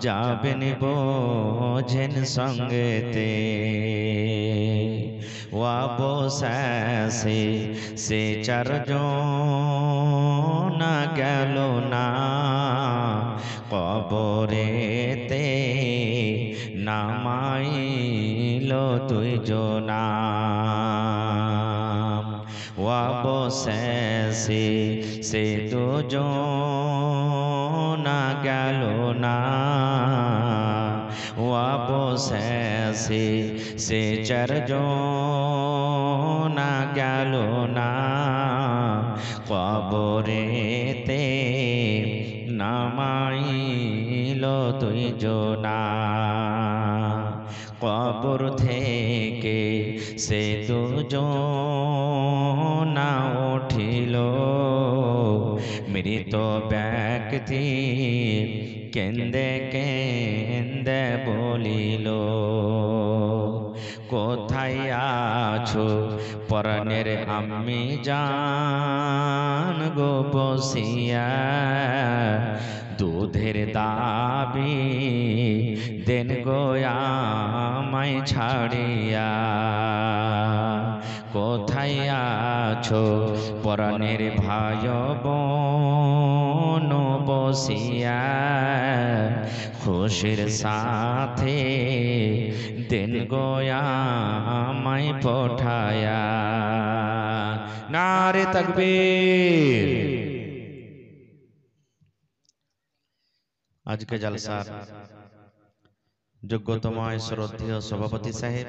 যাবেন বোঝেন সঙ্গেতে, অবশেষে সে 4 জনা গেল না কবরেতে নামাইল 2 জনা, অবশেষে সে 2 জনা গেল না, অবশেষে সে 4 জনা গেল না কবরেতে নামাইল 2 জনা, কবর থেকে সে 2 জনা উঠিল মৃত ব্যক্তি কেন্দে কেন্দে বলিল, কোথায় আছো পরাণের আম্মি জান গো বসিয়া, দুধের দাবি দেন গো আমায় ছাড়িয়া, কোথায় আছো পরাণের ভাই বোন বসিয়া, খুশির সাথে দেন গো আমায় পঠায়া, নারে তাকবীর। আজকে জলসার যোগ্যতম শ্রদ্ধেয় সভাপতি সাহেব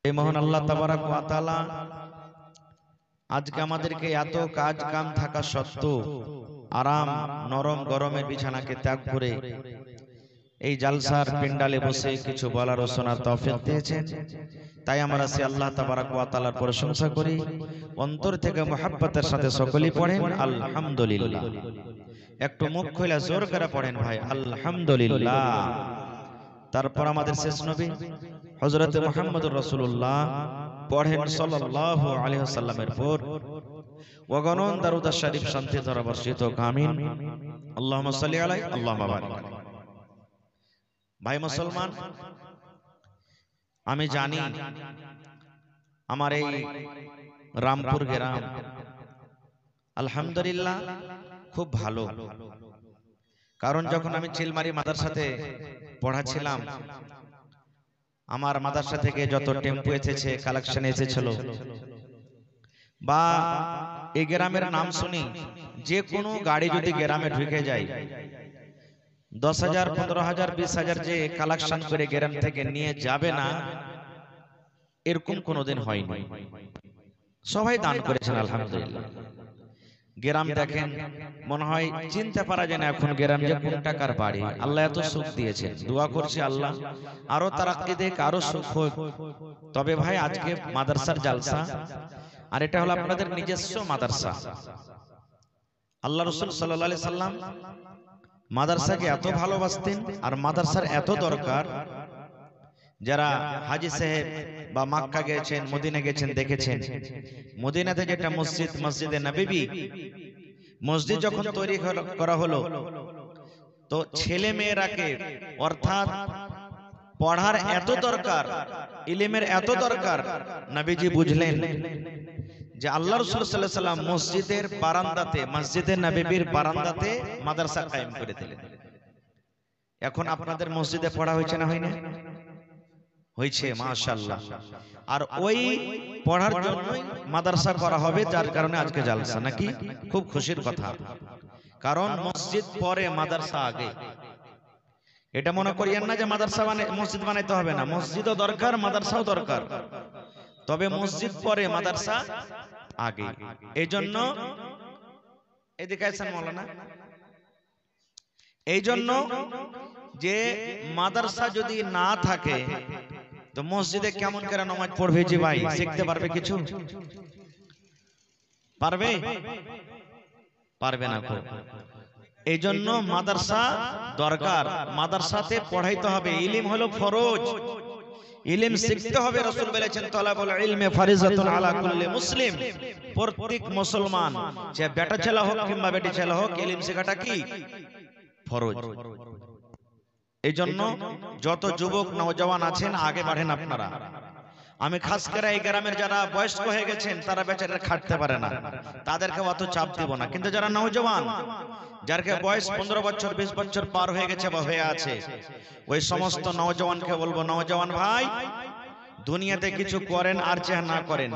এই মহান আল্লাহ তাবারাক ওয়া তাআলা আজকে আমাদেরকে এত কাজ কাম থাকা সত্ত্বেও আরাম নরম গরমের বিছানাকে ত্যাগ করে এই জালসার প্যান্ডালে বসে কিছু বলার ও শোনার তৌফিক দিয়েছেন, তাই আমরা সে আল্লাহ তাবারাক ওয়া তাআলার প্রশংসা করি, অন্তর থেকে মুহাব্বতের সাথে সকলেই পড়েন আলহামদুলিল্লাহ। একটু মুখ খুলে জোর করে পড়েন ভাই আলহামদুলিল্লাহ। তারপর আমাদের শেষ নবী হযরত মুহাম্মদুর রাসূলুল্লাহ পড়েন সাল্লাল্লাহু আলাইহি ওয়াসাল্লামের পর ওয়াগনন দারুদ শরীফ শান্তি দ্বারা বর্ষিত আমিন। আল্লাহুম্মা সাল্লি আলাইহি আল্লাহুম্মা বারিক। ভাই মুসলমান, আমি জানি আমার এই রামপুর গ্রাম আলহামদুলিল্লাহ খুব ভালো, কারণ যখন আমি চিলমারি মাদ্রাসাতে পড়াছিলাম, আমার মাদ্রাসা থেকে যত টেম্পো এসেছে, কালেকশন এসেছিল, বা এই গ্রামের নাম শুনি, যে কোনো গাড়ি যদি গ্রামে ঢুকে যায় 10,000, 15,000, 20,000 যে কালেকশন করে গ্রাম থেকে নিয়ে যাবে না, এরকম কোনোদিন হয়নি। সবাই দান করেছেন আলহামদুলিল্লাহ। গ্রাম দেখেন, মনে হয় চিনতে পারা যায় না এখন গ্রাম যে কোন টাকার বাড়ি। আল্লাহ এত সুখ দিয়েছেন, দোয়া করছি আল্লাহ আরো তারাক্কি দেখ, আরো সুখ হোক। তবে ভাই আজকে মাদ্রাসার জালসা, আর এটা হলো আপনাদের নিজস্ব মাদ্রাসা। আল্লাহ রাসূল সাল্লাল্লাহু আলাইহি সাল্লাম মাদ্রাসাকে এত ভালোবাসতেন, আর মাদ্রাসার এত দরকার। যারা হাজী সাহেব বা মক্কা গেছেন, মদিনা গেছেন, দেখেছেন মদিনাতে যেটা মসজিদ, মসজিদে নববী, মসজিদ যখন তৈরি করা হলো, তো ছেলে মেয়েরাকে, অর্থাৎ পড়ার এত দরকার, ইলমের এত দরকার, নবীজি বুঝলেন যে আল্লাহ রাসূল সাল্লাল্লাহু আলাইহি সাল্লাম মসজিদের বারান্দাতে, মসজিদে নববীর বারান্দাতে মাদ্রাসা কায়েম করে দিলেন। এখন আপনাদের মসজিদে পড়া হয়েছে না হয় না? হয়েছে, মাশাআল্লাহ। আর ওই পড়ার জন্যই মাদ্রাসা করা হবে, যার কারণে আজকে জালসা, নাকি? খুব খুশির কথা, কারণ মসজিদ পরে মাদ্রাসা আগে। এটা মনে করিয়েন না যে মাদ্রাসা মসজিদ বানাইতে হবে না, মসজিদও দরকার, মাদ্রাসাও দরকার, তবে মসজিদ পরে মাদ্রাসা আগে। এই জন্য এদিকে আছেন মাওলানা, এই জন্য যে মাদ্রাসা যদি না থাকে তো মসজিদে কেমন করে নামাজ পড়বে জি ভাই? শিখতে পারবে কিছু? পারবে? পারবে না। এই জন্য মাদ্রাসা দরকার, মাদ্রাসাতে পড়াইতে হবে। ইলম হলো ফরজ, ইলম শিখতে হবে। রাসূল বলেছেন তালাবুল ইলমি ফারিজাতুন আলা কুল্লি মুসলিম, প্রত্যেক মুসলমান, যে বেটা ছেলে হোক কিংবা বেটি ছেলে হোক, ইলম শেখাটা কি ফরজ। এই জন্য যত যুবক নওজওয়ান আছেন আগে বাড়েন আপনারা। আমি খাস করে এই গ্রামের যারা বয়স্ক হয়ে গেছেন তারা বেচারা খাটতে পারে না, তাদেরকে অত চাপ দিব না। কিন্তু যারা নওজওয়ান, যার বয়স 15 বছর 20 বছর পার হয়ে গেছে বা হয়ে আছে, ওই সমস্ত নওজওয়ানকে বলবো, নওজওয়ান ভাই, দুনিয়াতে কিছু করেন আর চাহে না করেন,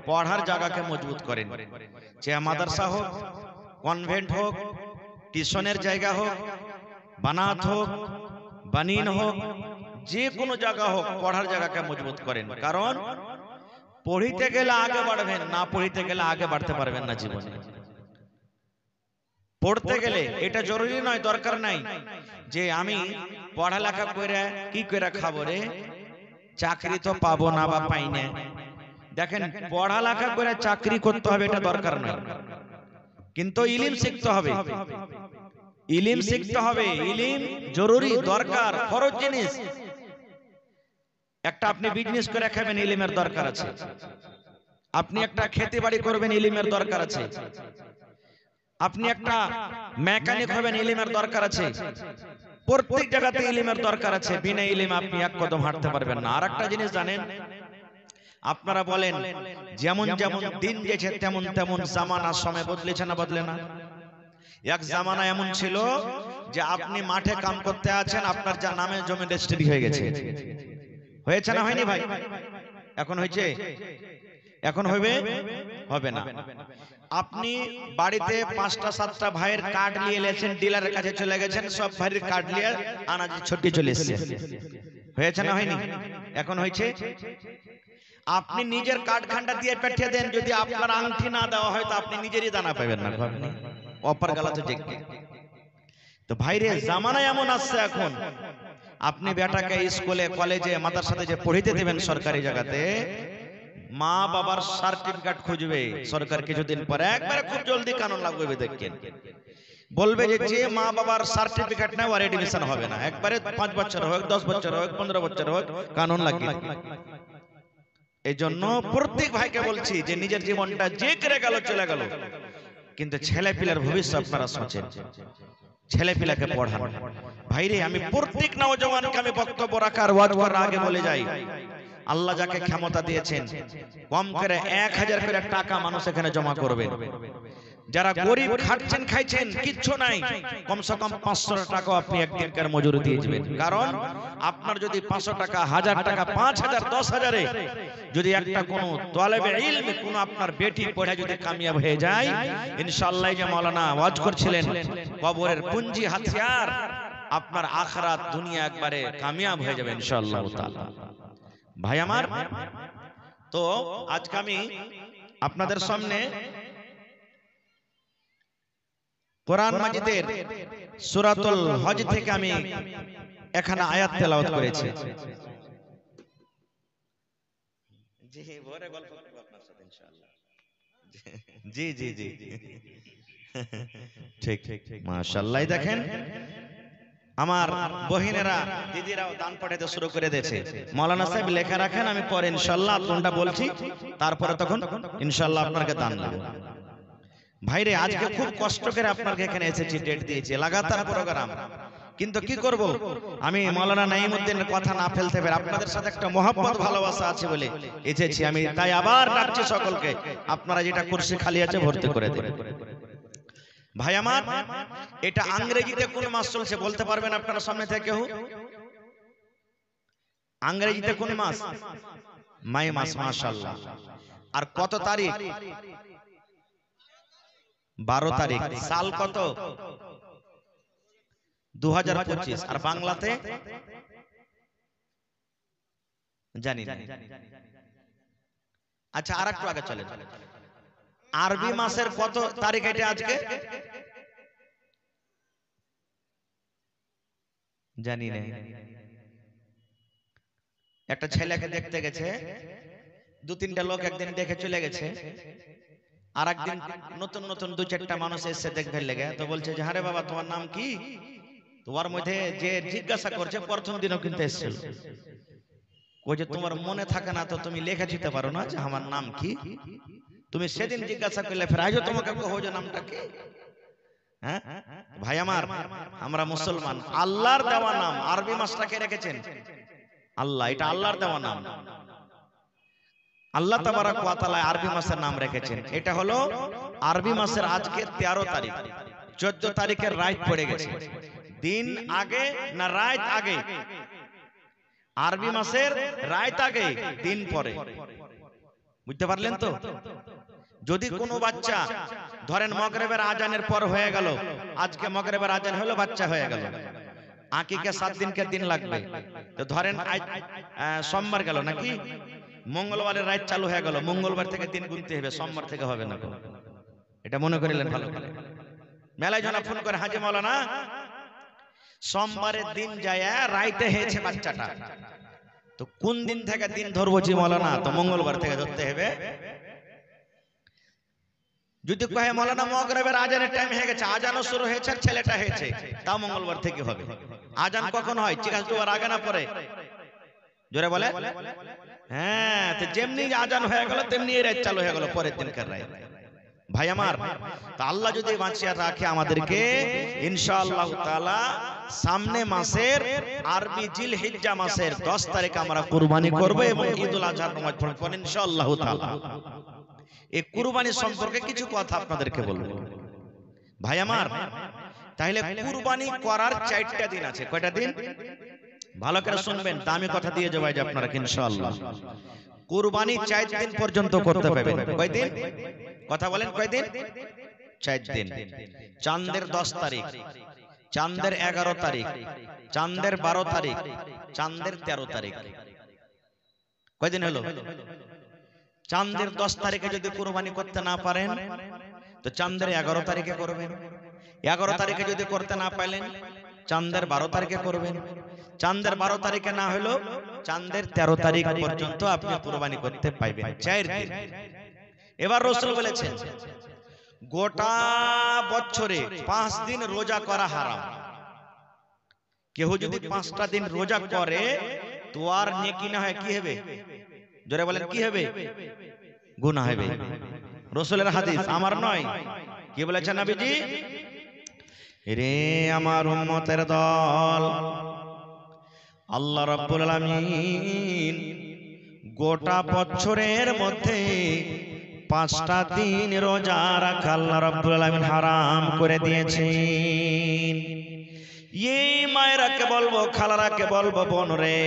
পড়ার জায়গাকে মজবুত করেন। চাহে মাদ্রাসা হোক, কনভেন্ট হোক, টিউশনের জায়গা হোক, বানাত হোক, বানিন হোক, যে কোনো জায়গা হোক, পড়ার জায়গাকে মজবুত করেন। কারণ পড়িতে গেলে আগে বাড়বেন, না পড়িতে গেলে আগে বাড়তে পারবেন না জীবনে। পড়তে গেলে এটা জরুরি নয়, দরকার নাই যে আমি পড়ালেখা করে কি করে খাবো রে, চাকরি তো পাবো না বা পাই না। দেখেন, পড়ালেখা করে চাকরি করতে হবে এটা দরকার নয়, কিন্তু ইলম শিখতে হবে। ইলম শিখতে হবে, ইলম জরুরি, দরকার, ফরজ জিনিস। একটা আপনি বিজনেস করে খাবেন, ইলমের দরকার আছে। আপনি একটা খেতে বাড়ি করবেন, ইলমের দরকার আছে। আপনি একটা মেকানিক হবেন, ইলমের দরকার আছে। প্রত্যেক জায়গাতে ইলমের দরকার আছে। বিনা ইলমে আপনি এক কদম হাঁটতে পারবেন না। আর একটা জিনিস জানেন, আপনারা বলেন যেমন যেমন দিন গেছে তেমন তেমন জামানা সময় বদলেছে না বদলে না? এক জামানা এমন ছিল যে আপনি মাঠে কাম করতে আছেন, আপনার যা নামে জমি রেজিস্ট্রি হয়ে গেছে। হয়েছে না হয়নি ভাই? এখন হয়েছে? এখন হবে? হবে না। আপনি বাড়িতে 5টা 7টা ভাইয়ের কার্ড নিয়ে এসেছেন, ডিলারের কাছে চলে গেছেন, সব ভাইয়ের কার্ড নিয়ে আনাজ ছুটি চলে এসেছে। হয়েছে না হয়নি? এখন হয়েছে? আপনি নিজের কার্ড খান্ডা দিয়ে পাঠিয়ে দেন, যদি আপনার আংটি না দেওয়া হয় তো আপনি নিজেরই দানা পাবেন না। অপার গালাতে দেখবে তো ভাইরে, জামানা এমন আসছে এখন, আপনি বেটাকে স্কুলে কলেজে মাদ্রাসাতে যে পড়িতে দেবেন সরকারি জায়গাতে, মা বাবার সার্টিফিকেট খুঁজবে সরকার কিছুদিন পরে, একবারে খুব জলদি কানুন লাগবে। দেখেন, বলবে যে মা বাবার সার্টিফিকেট নেই আর এডমিশন হবে না। একবারে 5 বছর হোক, 10 বছর হোক, 15 বছর হোক, কানুন লাগবে। এই জন্য প্রত্যেক ভাইকে বলছি যে নিজের জীবনটা যে করে গেল চলে গেল, কিন্তু ছেলে পিলার ভবিষ্যৎ আপনারা সোচেন, ছেলে পিলাকে পড়ান। ভাইরে, আমি প্রত্যেক নওজওয়ানকে আমি বক্তব্য রাখার ওয়াজ করার আগে বলে যাই, আল্লাহ যাকে ক্ষমতা দিয়েছেন কম করে 1000 করে টাকা মানুষ এখানে জমা করবেন। যারা গরিব খাচ্ছেন খাইছেন কিচ্ছু নাই, কমসে কম 500 টাকা আপনি একদিনকার মজুরি দিয়ে দিবেন। কারণ আপনার যদি 500 টাকা, 1000 টাকা, 5000, 10,000 এ যদি একটা কোন তালেবে ইলমে কোন আপনার বেটি পড়ে যদি কামিয়াব হয়ে যায়, ইনশাআল্লাহ যে মাওলানা ওয়াজ করছিলেন কবরের পুঁজি হাতিয়ার, আপনার আখিরাত দুনিয়া একবারে কামিয়াব হয়ে যাবে ইনশাআল্লাহ তাআলা। ভাই আমার, তো আজকে আমি আপনাদের সামনে কোরআন মাজিদের সূরাতুল হজ থেকে আমি এখানে আয়াত তেলাওয়াত করেছি। জি ভোরে গল্প করব আপনার সাথে ইনশাআল্লাহ। জি জি জি ঠিক মাশাআল্লাহ। দেখেন আমার বহিনেরা দিদিরাও দান পাঠাতে শুরু করে দিয়েছে। মাওলানা সাহেব লেখা রাখেন, আমি পরে ইনশাআল্লাহ আপনারটা বলছি, তারপরে তখন ইনশাআল্লাহ আপনাকে দান দেব। ভাইরে আজকে খুব কষ্ট করে আপনাকে এখানে এসেছি, ডেট দিয়েছি, লাগাতার প্রোগ্রাম, কিন্তু কি করব আমি মাওলানা নাঈমউদ্দিনের কথা না ফেলতে পারি। আপনাদের সাথে একটা মহব্বত ভালোবাসা আছে বলে এসেছি আমি, তাই আবার ডাকছি সকলকে, আপনারা যেটা কুরসি খালি আছে ভর্তি করে দিন। ভাই আমার, এটা ইংরেজিতে কোন মাস চলছে বলতে পারবেন আপনারা সামনে থেকে কেউ? ইংরেজিতে কোন মাস? মে মাস। মাশাআল্লাহ। আর কত তারিখ? 12 তারিখ। সাল কত? 2025। আর বাংলাতে জানি না। আচ্ছা আর একটু আগে চলে, আরবি মাসের কত তারিখ এটা আজকে? জানি না। একটা ছেলেকে দেখতে গেছে, 2-3টা লোক একদিন দেখে চলে গেছে, আর একদিন নতুন নতুন 2-4টা মানুষ এসে দেখবে লেগে, তো বলছে যে আরে বাবা তোমার নাম কি? তোমার মধ্যে যে জিজ্ঞাসা করছে প্রথম দিনও কিন্তু এসেছিল, কই যে তোমার মনে থাকে না তো তুমি লেখা দিতে পারো না যে আমার নাম কি? তুমি সেদিন জিজ্ঞাসা করলে ফের আজও তোমাকে কহো যে নামটা কি? হ্যাঁ ভাই আমার, আমরা মুসলমান, আল্লাহর দেওয়া নাম। আরবি মাসটাকে রেখেছেন আল্লাহ, এটা আল্লাহর দেওয়া নাম। আল্লাহ তাবারক ওয়া তাআলা আরবি মাসের নাম রেখেছেন। এটা হলো আরবি মাসের আজকে 13 তারিখ, 14 তারিখের রাত পড়ে গেছে। দিন আগে না রাত আগে? আরবি মাসের রাত আগে, দিন পরে। বুঝতে পারলেন তো? যদি কোনো বাচ্চা ধরেন মাগরিবের আজানের পর হয়ে গেল, আজকে মাগরিবের আজান হলো, বাচ্চা হয়ে গেল, আকিকা 7 দিনকে দিন লাগবে। তো ধরেন আজ সোমবার গেল নাকি, মঙ্গলবারের রাত চালু হয়ে গেল, মঙ্গলবার থেকে দিন গুনতে হবে, সোমবার থেকে হবে না। এটা মনে করিলেন ভালো করে। মেলায় জনা ফোন করে, হাজি মাওলানা সোমবারের দিন যায় রাইতে হয়েছে বাচ্চাটা, তো কোন দিন থেকে দিন ধরবো জি মাওলানা? তো মঙ্গলবার থেকে ধরতে হবে। যদি কহে মাওলানা মাগরিবের আজানের টাইম হয়ে গেছে, আজানও শুরু হয়েছে, ছেলেটা হয়েছে, তাও মঙ্গলবার থেকে হবে। আজান কখন হয়? চিকাল জোয়ার আগে না পরে? জোরে বলে। হ্যাঁ, তো যেমনি আজান হয়ে গেল তেমনি এই রাত চালু হয়ে গেল, পরের দিনকার রাত। ভাই আমার, তা আল্লাহ যদি বাঁচিয়ে রাখে আমাদেরকে, ইনশাআল্লাহ তাআলা সামনে মাসের আরবি জিলহিজ্জা মাসের 10 তারিখ আমরা কুরবানি করব এবং ঈদুল আজহার নামাজ পড়ব ইনশাআল্লাহ তাআলা। এই কুরবানি সম্পর্কে কিছু কথা আপনাদেরকে বলবো। ভাই আমার, তাহলে কুরবানি করার 4টা দিন আছে। কয়টা দিন? ভালো করে শুনবেন, দামি কথা দিয়ে যাবো যে আপনারা ইনশাআল্লাহ। কুরবানি 4 দিন পর্যন্ত করতে পারবেন। কয় দিন? কথা বলেন, কয় দিন? 4 দিন। চাঁদের 10 তারিখ, চাঁদের 11 তারিখ, চাঁদের 12 তারিখ, চাঁদের 13 তারিখ। কয় দিন হলো? চাঁদের 10 তারিখে যদি কুরবানি করতে না পারেন তো চাঁদের 11 তারিখে করবেন। 11 তারিখে যদি করতে না পারলেন চাঁদের 12 তারিখে করবেন। চাঁদের 12 তারিখে না হলো চাঁদের 13 তারিখ পর্যন্ত আপনি কুরবানি করতে পারবেন। 4 দিন। এবার রাসূল বলেছেন গোটা বছরে 5 দিন রোজা করা হারাম। কেউ যদি 5টা দিন রোজা করে তো আর নেকি না হয় কি হবে? জোরে বলেন, কি হবে? গুনাহ হবে। রাসূলের হাদিস, আমার নয়। কি বলেছেন নবীজি? রে আমার উম্মতের দল, আল্লাহ রাব্বুল আলামিন গোটা বছরের মধ্যে 5টা দিন রোজা রাখা আল্লাহ রাব্বুল আলামিন হারাম করে দিয়েছেন। এই মায়েরাকে বলবো, খালারাকে বলবো, বোন রে,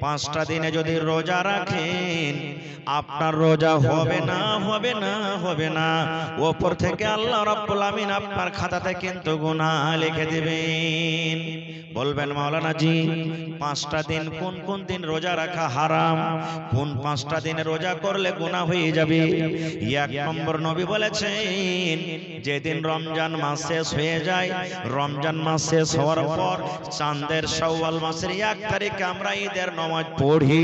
5টা দিনে যদি রোজা রাখেন আপনার রোজা হবে না, হবে না, হবে না। ওপর থেকে আল্লাহ রাব্বুল আমিন আপনার খাতাতে কিন্তু গুনাহ লিখে দিবেন। বলবেন মাওলানা জি 5টা দিন কোন কোন দিন রোজা রাখা হারাম, কোন 5টা দিনে রোজা করলে গুনাহ হয়ে যাবে? 1 নম্বর নবী বলেছেন যেদিন রমজান মাস শেষ হয়ে যায়, রমজান মাস শেষ হওয়ার পর চাঁদের শাওয়াল মাসের 1 তারিখে আমরা ঈদের নামাজ পড়ি।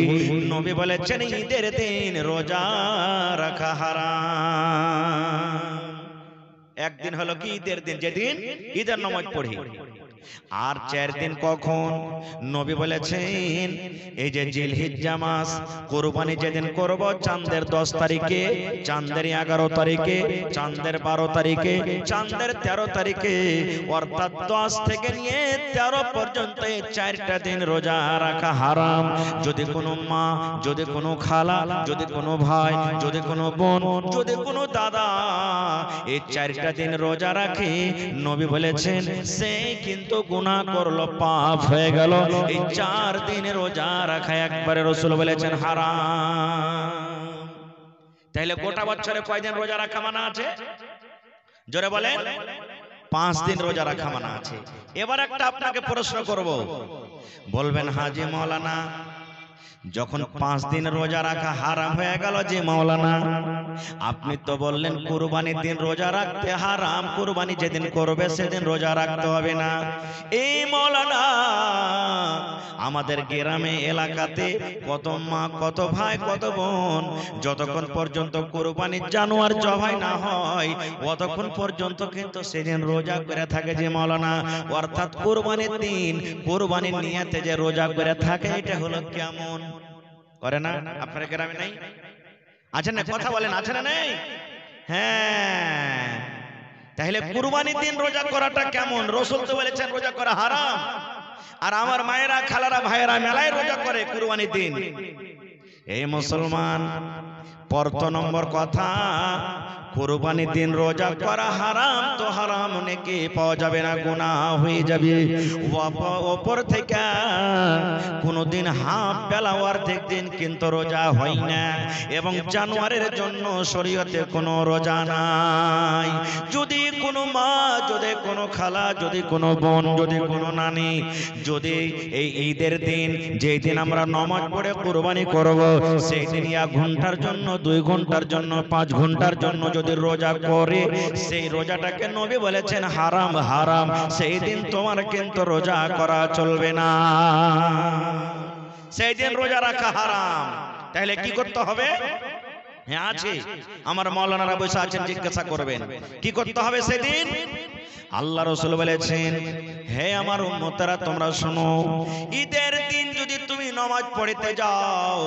নবী বলেছেন ঈদের দিন রোজা রাখা হারাম। একদিন হলো কি ঈদের দিন, যেদিন ঈদের নামাজ পড়ি। আর 4 দিন কখন? নবী বলেছেন এই যে জিলহিজ্জা মাস, কুরবানি যেদিন করব চাঁদের 10 তারিখে, চাঁদের 11 তারিখে, চাঁদের 12 তারিখে, চাঁদের 13 তারিখে, অর্থাৎ 10 থেকে নিয়ে 13 পর্যন্ত এই 4টা দিন রোজা রাখা হারাম। যদি কোনো মা, যদি কোনো খালা, যদি কোনো ভাই, যদি কোনো বোন, যদি কোনো দাদা এই 4টা দিন রোজা রাখে, নবী বলেছেন সে কিন্তু গুনাহ করলো, পাপ হয়ে গেল। এই 4 দিনের রোজা রাখা একবারে রাসূল বলেছেন হারাম। তাহলে গোটা বছরে কয়দিন রোজা রাখা মানা আছে? জোরে বলেন। 5 দিন রোজা রাখা মানা আছে। এবার একটা আপনাকে প্রশ্ন করব, বলবেন হাজি মাওলানা যখন 5 দিন রোজা রাখা হারাম হয়ে গেল, যে মাওলানা আপনি তো বললেন কুরবানির দিন রোজা রাখতে হারাম, কুরবানি যেদিন করবে সেদিন রোজা রাখতে হবে না। এই মাওলানা আমাদের গ্রামে এলাকাতে কত মা, কত ভাই, কত বোন যতক্ষণ পর্যন্ত কুরবানির জানোয়ার জবাই না হয় ততক্ষণ পর্যন্ত কিন্তু সেদিন রোজা করে থাকে যে মাওলানা। অর্থাৎ কুরবানির দিন কুরবানির নিয়তে যে রোজা করে থাকে, এটা হলো কেমন করে না? আপনার গ্রামে নাই? আছে না? কথা বলেন, আছে না নেই? হ্যাঁ, তাহলে কুরবানির দিন রোজা করাটা কেমন? রাসূল তো বলেছেন রোজা করা হারাম। আর আমার মায়েরা, খালারা, ভাইয়েরা মেলায় রোজা করে কুরবানির দিন। এই মুসলমান, প্রথম নম্বর কথা, কুরবানির দিন রোজা করা হারাম তো হারাম, নেকি পাওয়া যাবে না, গুনাহ হয়ে যাবে। ওপর থেকে কোনদিন হাফ বেলা অর্ধেক দিন কিন্তু রোজা হয় না। এবং জানোয়ারের জন্য শরীয়তে কোনো রোজা নাই। যদি কোনো মা, যদি কোনো খালা, যদি কোনো বোন, যদি কোনো নানি যদি এই ঈদের দিন, যেই দিন আমরা নামাজ পড়ে কুরবানি করব, সেই দিন 1 ঘন্টার জন্য, 2 ঘন্টার জন্য, 5 ঘন্টার জন্য যদি রোজা করে, সেই রোজাটাকে নবী বলেছেন হারাম, হারাম। সেই দিন তোমার কিন্তু রোজা করা চলবে না, সেই দিন রোজা রাখা হারাম। তাহলে কি করতে হবে? হ্যাঁ আছে, আমার মাওলানারা বসে আছেন, জিজ্ঞাসা করবেন কি করতে হবে সেদিন। আল্লাহ রাসূল বলেছেন হে আমার উম্মতেরা তোমরা শোনো, ঈদের দিন যদি তুমি নামাজ পড়তে যাও,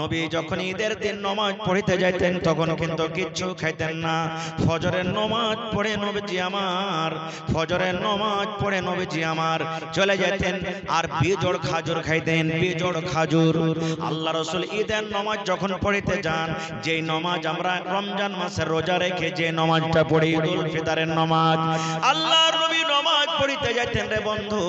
নবী যখন ঈদের দিন নামাজ পড়তে যাইতেন তখন কিন্তু কিচ্ছু খাইতেন না। ফজরের নামাজ পড়ে নবীজি আমার, ফজরের নামাজ পড়ে নবীজি আমার চলে যেতেন আর বিজোড় খাজুর খাইতেন, বিজোড় খাজুর। আল্লাহ রাসূল ঈদের নামাজ যখন পড়তে যান, যেই নামাজ আমরা রমজান মাসে রোজা রেখে যে নামাজটা পড়ি ঈদুল ফিতরের নামাজ, আল্লাহর নবী নামাজ পড়তে যেতেন রে বন্ধু।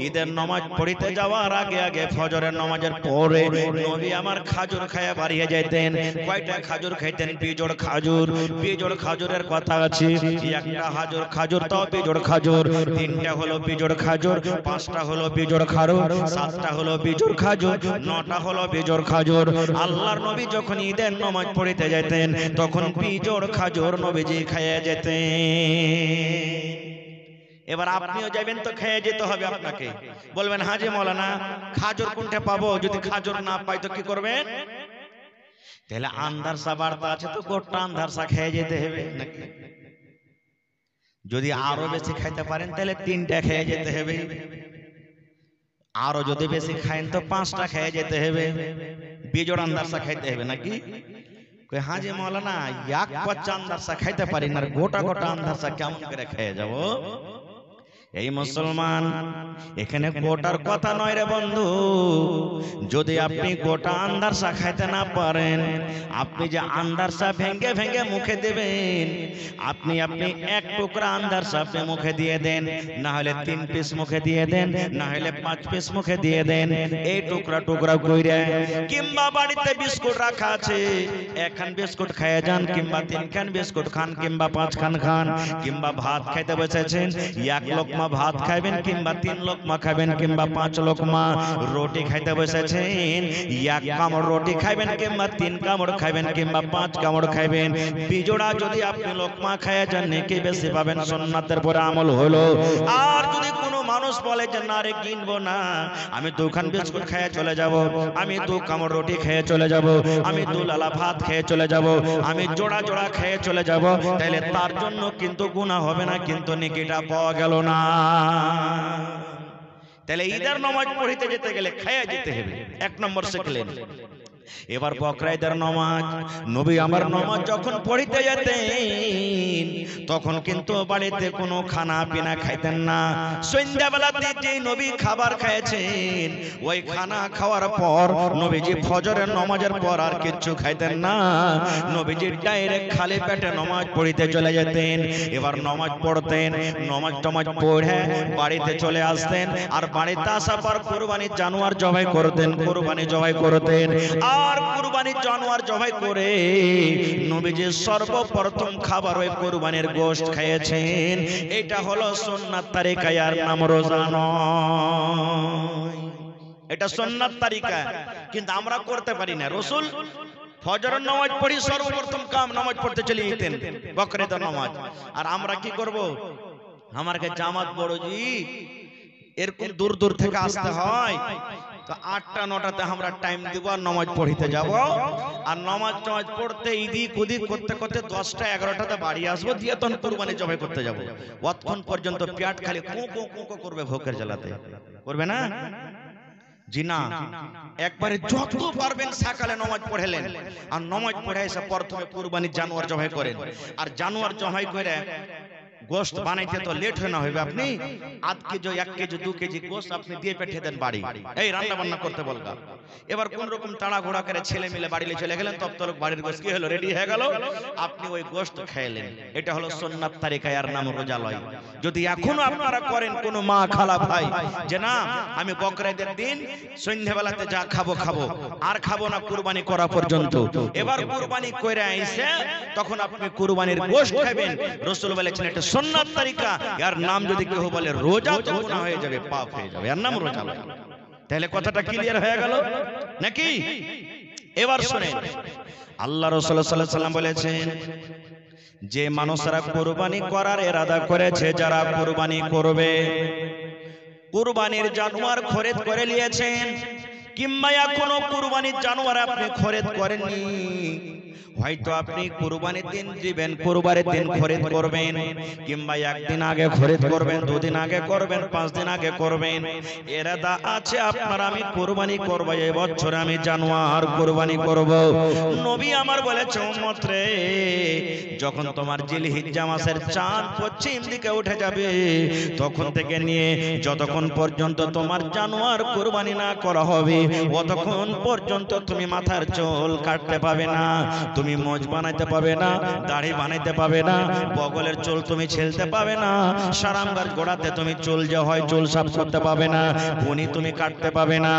ঈদের নামাজ পড়তে যাওয়ার আগে আগে ফজরের নামাজের পরে নবী আমার খাজুর খায়া বাড়িয়ে যেতেন। কয়টা খাজুর খাইতেন? বিজোড় খাজুর। বিজোড় খাজুরের কথা আছে, একটা হাজুর খাজুর তো বিজোড় খাজুর, 3টা হলো বিজোড় খাজুর, 5টা হলো বিজোড় খাজুর, 7টা হলো বিজোড় খাজুর, 9টা হলো বিজোড় খাজুর। আল্লাহর নবী যখন ঈদের নামাজ পড়তে যেতেন তখন বিজোড় খাজুর নবীজি খাইয়া যেতেন। এবার আপনিও যাবেন তো খেয়ে যেতে হবে আপনাকে। বলবেন হাজি মাওলানা খাজুর কোনটা পাবো? যদি খাজুর না পাই তো কি করবেন? তাহলে আন্ধারসা বার্তা আছে তো গোটা আন্ধারসা খেয়ে যেতে হবে নাকি? যদি আরো বেশি খাইতে পারেন তাহলে 3টা খেয়ে যেতে হবে। আরো যদি বেশি খাইন তো 5টা খেয়ে যেতে হবে। বিজোড় আন্দারসা খাইতে হবে নাকি? হাজি মাওলানা 1 বাচ্চা আন্দারসা খাইতে পারি না, গোটা গোটা আন্দারসা কেমন করে খেয়ে যাব? এই মুসলমান, এখানে গোটার কথা নয় রে বন্ধু। যদি আপনি গোটা আন্দারসা খাইতে না পারেন, আপনি যে আন্দারসা ভেঙ্গে ভেঙ্গে মুখে দেবেন, আপনি এক টুকরা আন্দারসা আপনি মুখে দিয়ে দেন, না হলে 3 পিস মুখে দিয়ে দেন, না হলে 5 পিস মুখে দিয়ে দেন। এই টুকরা টুকরা কইরে, কিংবা বাড়িতে বিস্কুট রাখা আছে, 1 খান বিস্কুট খেয়ে যান, কিংবা 3 খান বিস্কুট খান, কিংবা 5 খান খান, কিংবা ভাত খাইতে বসেছেন, 1 লোকমা ভাত খাবেন, কিংবা 3 লোকমা খাবেন, কিংবা 5 লোকমা রুটি খাইতে বসেছেন, 1 কামড় রুটি খাবেন, কিংবা 3 কামড় খাবেন, কিংবা 5 কামড় খাবেন। বিজোড়া যদি আপনি লোকমা খায় যান, নেকি বেশি পাবেন, সুন্নাতের পরে আমল হলো। আর যদি কোনো মানুষ বলে যে না রে কিনবো না, আমি 2 খান বিস্কুট খেয়ে চলে যাব, আমি 2 কামড় রুটি খেয়ে চলে যাব, আমি 2 লালা ভাত খেয়ে চলে যাব, আমি জোড়া জোড়া খেয়ে চলে যাব, তাহলে তার জন্য কিন্তু গুনাহ হবে না, কিন্তু নেকিটা পাওয়া গেল না। তাহলে ঈদের নামাজ পড়িতে যেতে গেলে খায়া যেতে হবে, 1 নম্বর শিখলেন। এবার বকরা ঈদের নামাজ, নবী আমার নামাজ যখন পড়িতে যেতেন, তখন কিন্তু বাড়িতে কোনো খানা পিনা খাইতেন না। সন্ধ্যাবেলাতে যে নবী খাবার খাইছেন, ওই খানা খাওয়ার পর নবীজি ফজরের নামাজের পর আর কিছু খাইতেন না। নবীজি ডাইরেক্ট খালি পেটে নামাজ পড়িতে চলে যেতেন। এবার নামাজ পড়তেন, নামাজ টামাজ পড়ে বাড়িতে চলে আসতেন, আর বাড়িতে আসার পর কুরবানির জানোয়ার জবাই করতেন, কুরবানি জবাই করতেন। আর কুরবানির জানোয়ার জবাই করে নবীজি সর্বপ্রথম খাবার ওই কুরবানির গোশত খেয়েছেন। এটা হলো সুন্নাত তারিকা, আর নাম রোজা নয়। এটা সুন্নাত তারিকা, কিন্তু আমরা করতে পারি না। রাসূল ফজরের নামাজ পড়ি সর্বপ্রথম কাম নামাজ পড়তে চলে যেতেন, বকরা ঈদের নামাজ। আর আমরা কি করব? আমাকে জামাত বড়জি এরকম দূর দূর থেকে আসতে হয়, তো 8টা 9টাতে আমরা টাইম দিব আর নামাজ পড়িতে যাব। আর নামাজ টামাজ পড়তে ইদিক উদিক করতে করতে 10টা 11টাতে বাড়ি আসবো, দিয়ে তখন কুরবানি জবাই করতে যাব। অতক্ষণ পর্যন্ত পেট খালি কুঁ করবে ভোকের জ্বালাতে, করবে না? জি না, একবারে যত পারবেন সকালে নামাজ পড়েলেন, আর নামাজ পড়ে এসে প্রথমে কুরবানির জানোয়ার জবাই করেন। আর জানোয়ার জবাই করে গোশত বানাইতে তো লেট হয় না, হইবে আপনি আধ কেজি 1 কেজি 2 কেজি গোশত আপনি দিয়ে পাঠিয়ে দেন বাড়ি, এই রান্না বান্না করতে বলবা। এবার কোন রকম তাড়াঘোড়া করে ছেলে মিলে বাড়ি চলে গেলেন, তব তলক বাড়ির গোশত কি হলো, রেডি হয়ে গেল, আপনি ওই গোশত খাইলেন। এটা হলো সুন্নাত তারিকা, আর নাম রোজা লয়। যদি এখনো আপনারা করেন কোনো মা খালা ভাই যে না আমি বকরা ঈদের দিন সন্ধ্যাবেলাতে যা খাবো খাবো, আর খাবো না কুরবানি করা পর্যন্ত, এবার কুরবানি কইরা আইছে তখন আপনি কুরবানির গোশত খাবেন। রাসূল বলেছেন এটা সুন্নাত তারিকা, এর নাম যদি কেউ বলে রোজা, তো গুনাহ হয়ে যাবে, পাপ হয়ে যাবে, এর নাম রোজা লয়। তাহলে কথাটা ক্লিয়ার হয়ে গেল নাকি? এবার শুনেন, আল্লাহ রাসূল সাল্লাল্লাহু আলাইহি ওয়াসাল্লাম বলেছেন যে মানুষরা কুরবানি করার ইরাদা করেছে, যারা কুরবানি করবে, কুরবানির জানোয়ার খরিদ করে নিয়েছেন, কিংবা এখনো কুরবানির জানোয়ার আপনি খরিদ করেননি, হয়তো আপনি কুরবানির দিন দিবেন, কুরবানির দিন খরিদ করবেন, কিংবা 1 দিন আগে খরিদ করবেন, 2 দিন আগে করবেন, 5 দিন আগে করবেন, ইরাদা আছে আপনার আমি কুরবানি করব, এই বছর আমি জানোয়ার কুরবানি করব। নবী আমার বলেছে উম্মত রে, যখন তোমার জিলহিজ্জা মাসের চাঁদ পশ্চিম দিকে উঠে যাবে, তখন থেকে নিয়ে যতক্ষণ পর্যন্ত তোমার জানোয়ার কুরবানি না করা হবে, ততক্ষণ পর্যন্ত তুমি মাথার চুল কাটতে পাবে না, তুমি মোজ বানাইতে পাবে না, দাড়ি বানাইতে পাবে না, বগলের চুল তুমি ছেলতে পাবে না, সারামগার গোড়াতে তুমি চুল যে হয় চুল সাফ করতে পাবে না, বনি তুমি কাটতে পাবে না।